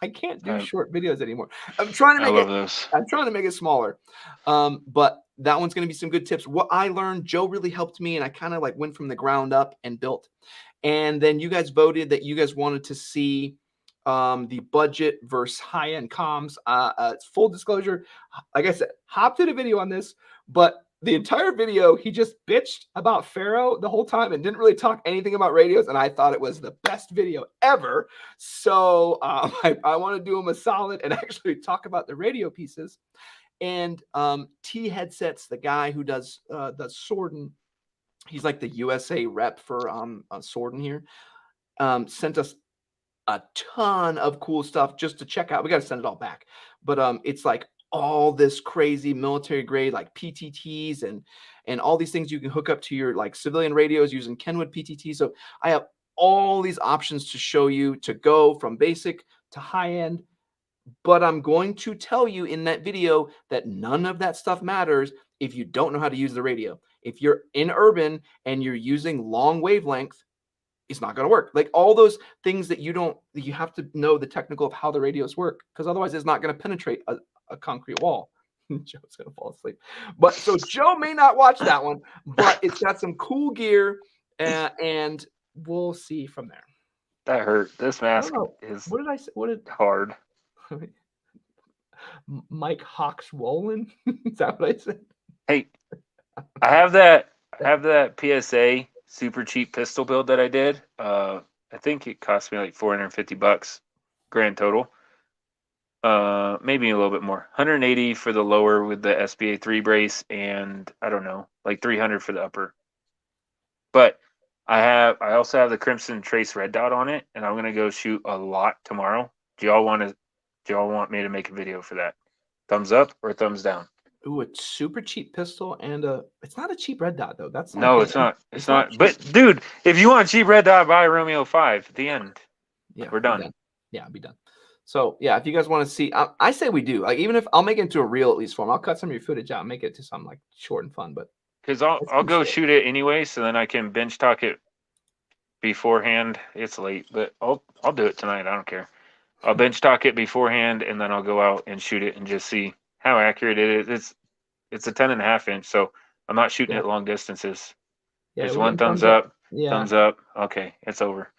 I can't do short videos anymore. I'm trying to make those. I'm trying to make it smaller. But that one's gonna be some good tips. What I learned, Joe really helped me, and I kind of like went from the ground up and built. And then you guys voted that you guys wanted to see the budget versus high-end comms. It's full disclosure, like I said, Hop did a video on this, but the entire video he just bitched about Pharaoh the whole time and didn't really talk anything about radios, and I thought it was the best video ever. So I want to do him a solid and actually talk about the radio pieces. And T Headsets, the guy who does Sworden, he's like the USA rep for Sworden here, sent us a ton of cool stuff just to check out. We got to send it all back, but it's like all this crazy military grade like PTTs and all these things you can hook up to your like civilian radios using Kenwood PTT. So I have all these options to show you to go from basic to high end. But I'm going to tell you in that video that none of that stuff matters if you don't know how to use the radio. If you're in urban and you're using long wavelength, it's not going to work. Like all those things that you have to know the technical of how the radios work, because otherwise it's not going to penetrate a concrete wall. Joe's going to fall asleep. But so Joe may not watch that one, but it's got some cool gear and we'll see from there. That hurt. This mask is what did I say? What did hard. Mike Hawks-Wolin? Is that what I said? Hey, I have that PSA super cheap pistol build that I did. I think it cost me like $450 grand total. Maybe a little bit more. 180 for the lower with the SBA 3 brace, and I don't know, like 300 for the upper. But I also have the Crimson Trace red dot on it, and I'm gonna go shoot a lot tomorrow. Do y'all want me to make a video for that? Thumbs up or thumbs down? Ooh, a super cheap pistol, and it's not a cheap red dot though. That's No, like it's not. It's not. cheap. But dude, if you want cheap red dot, buy Romeo 5 at the end. Yeah, we're done. Yeah, be done. So yeah, if you guys want to see, I say we do. Like, even if I'll make it into a reel at least for them, I'll cut some of your footage out, and make it to something like short and fun. But because I'll go shoot it anyway, so then I can bench talk it beforehand. It's late, but I'll do it tonight. I don't care. I'll bench talk it beforehand, and then I'll go out and shoot it and just see how accurate it is. It's a 10.5 inch, so I'm not shooting it long distances. Yeah, there's one thumbs up. Thumbs up. Okay, it's over.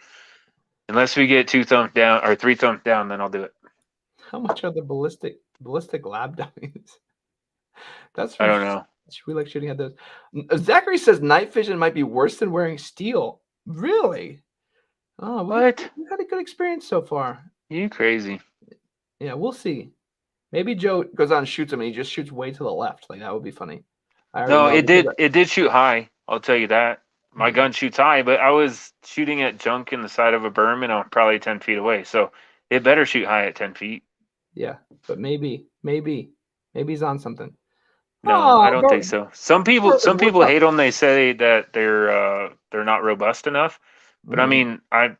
Unless we get 2 thumbs down or 3 thumbs down, then I'll do it. How much are the ballistic lab dummies? That's I don't know. We like shooting at those. Zachary says night vision might be worse than wearing steel. Really? Oh, what? We had a good experience so far. You crazy? Yeah, we'll see. Maybe Joe goes out and shoots him, and he just shoots way to the left. Like, that would be funny. No, it did shoot high. I'll tell you that. My gun shoots high, but I was shooting at junk in the side of a berm, and I'm probably 10 feet away. So it better shoot high at 10 feet. Yeah, but maybe he's on something. No, I don't think so. Some people hate them. They say that they're not robust enough. But I mean, I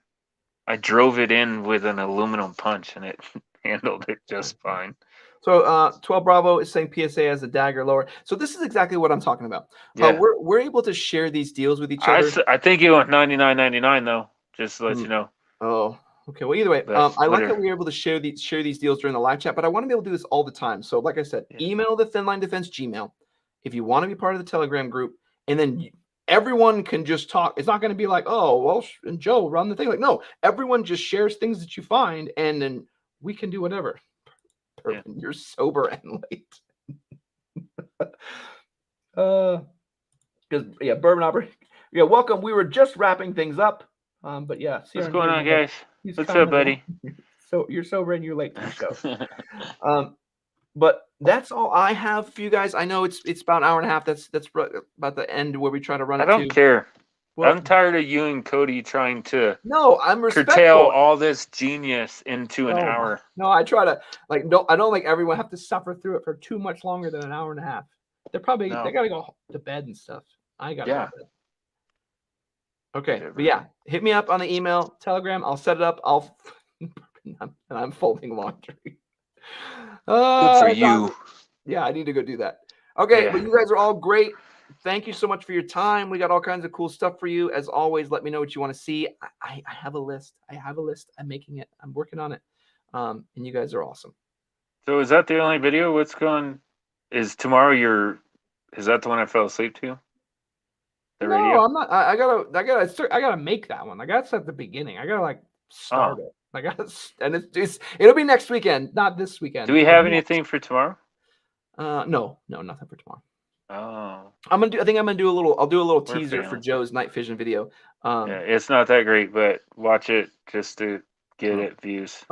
drove it in with an aluminum punch, and it handled it just fine. So 12 Bravo is saying PSA has a dagger lower. So this is exactly what I'm talking about. Yeah. We're able to share these deals with each other. I think it went $99.99 though, just to let you know. Oh, okay. Well, either way, I like that we're able to share these deals during the live chat, but I want to be able to do this all the time. So like I said, email the Thin Line Defense Gmail if you want to be part of the Telegram group, and then everyone can just talk. It's not going to be like, oh, well, and Joe run the thing. Like, no, everyone just shares things that you find, and then we can do whatever. Yeah. You're sober and late. Because Bourbon Opera. Yeah, welcome. We were just wrapping things up. But yeah, what's going on, guys? What's up, buddy? So you're sober and you're late to the show. But that's all I have for you guys. I know it's about an hour and a half. That's about the end where we try to run. I don't care. Well, I'm tired of you and Cody trying to I'm curtail all this genius into an hour. No, I try to I don't like everyone have to suffer through it for too much longer than an hour and a half. They're probably they gotta go to bed and stuff. I gotta go to bed. Okay, but yeah, hit me up on the email, Telegram. I'll set it up. And I'm folding laundry. Good for you. Yeah, I need to go do that. Okay, but you guys are all great. Thank you so much for your time. We got all kinds of cool stuff for you. As always, let me know what you want to see. I have a list. I'm making it. I'm working on it. And you guys are awesome. So is that the only video? Is tomorrow is that the one I fell asleep to? Radio? I'm not. I gotta make that one. That's at the beginning. I gotta start it. It'll be next weekend, not this weekend. Do we have anything for tomorrow? No, nothing for tomorrow. Oh, I'll do a little teaser for Joe's night vision video. It's not that great, but watch it just to get it views.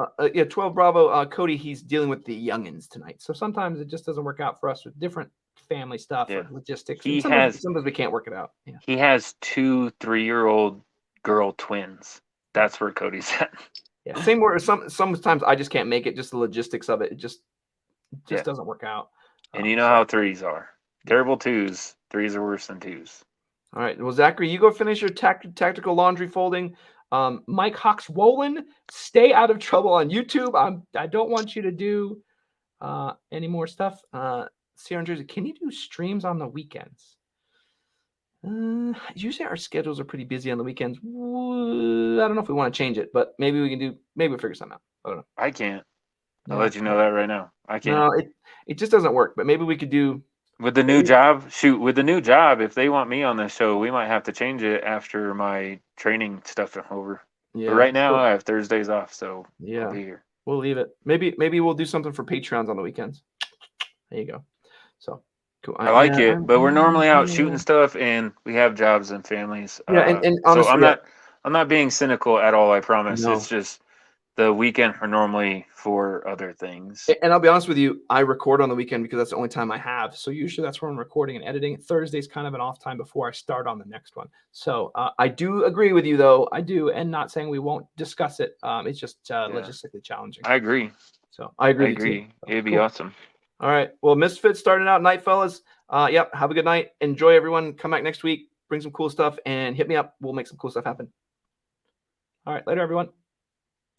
12 Bravo, Cody, he's dealing with the youngins tonight. So sometimes it just doesn't work out for us with different family stuff or logistics. Sometimes we can't work it out. Yeah. He has 2 3-year-old girl twins. That's where Cody's at. Yeah. Same where sometimes I just can't make it, just the logistics of it. It just doesn't work out. And you know how 3s are. Terrible 2s. 3s are worse than 2s. All right. Well, Zachary, you go finish your tactical laundry folding. Mike Hawks-Wolin, stay out of trouble on YouTube. I don't want you to do any more stuff. Sierra Jersey, can you do streams on the weekends? Usually our schedules are pretty busy on the weekends. I don't know if we want to change it, but maybe we'll figure something out. I don't know. I can't. I'll let you know that right now. I can't. No, it just doesn't work, but maybe we could do. With the new job, if they want me on the show, we might have to change it after my training stuff is over. Yeah. But right now, I have Thursdays off, so I'll be here. We'll leave it. Maybe we'll do something for Patreons on the weekends. There you go. So cool. I like it, but we're normally out shooting stuff, and we have jobs and families. Yeah, and honestly, so I'm not being cynical at all. I promise. No. It's just The weekend are normally for other things. And I'll be honest with you, I record on the weekend because that's the only time I have. So usually that's where I'm recording and editing. Thursday's kind of an off time before I start on the next one. So I do agree with you, though. I do, and not saying we won't discuss it. It's just logistically challenging. I agree. So I agree. I agree. So, It'd be cool. awesome. All right. Well, Misfits starting out night, fellas. Yep. Have a good night. Enjoy, everyone. Come back next week. Bring some cool stuff and hit me up. We'll make some cool stuff happen. All right. Later, everyone.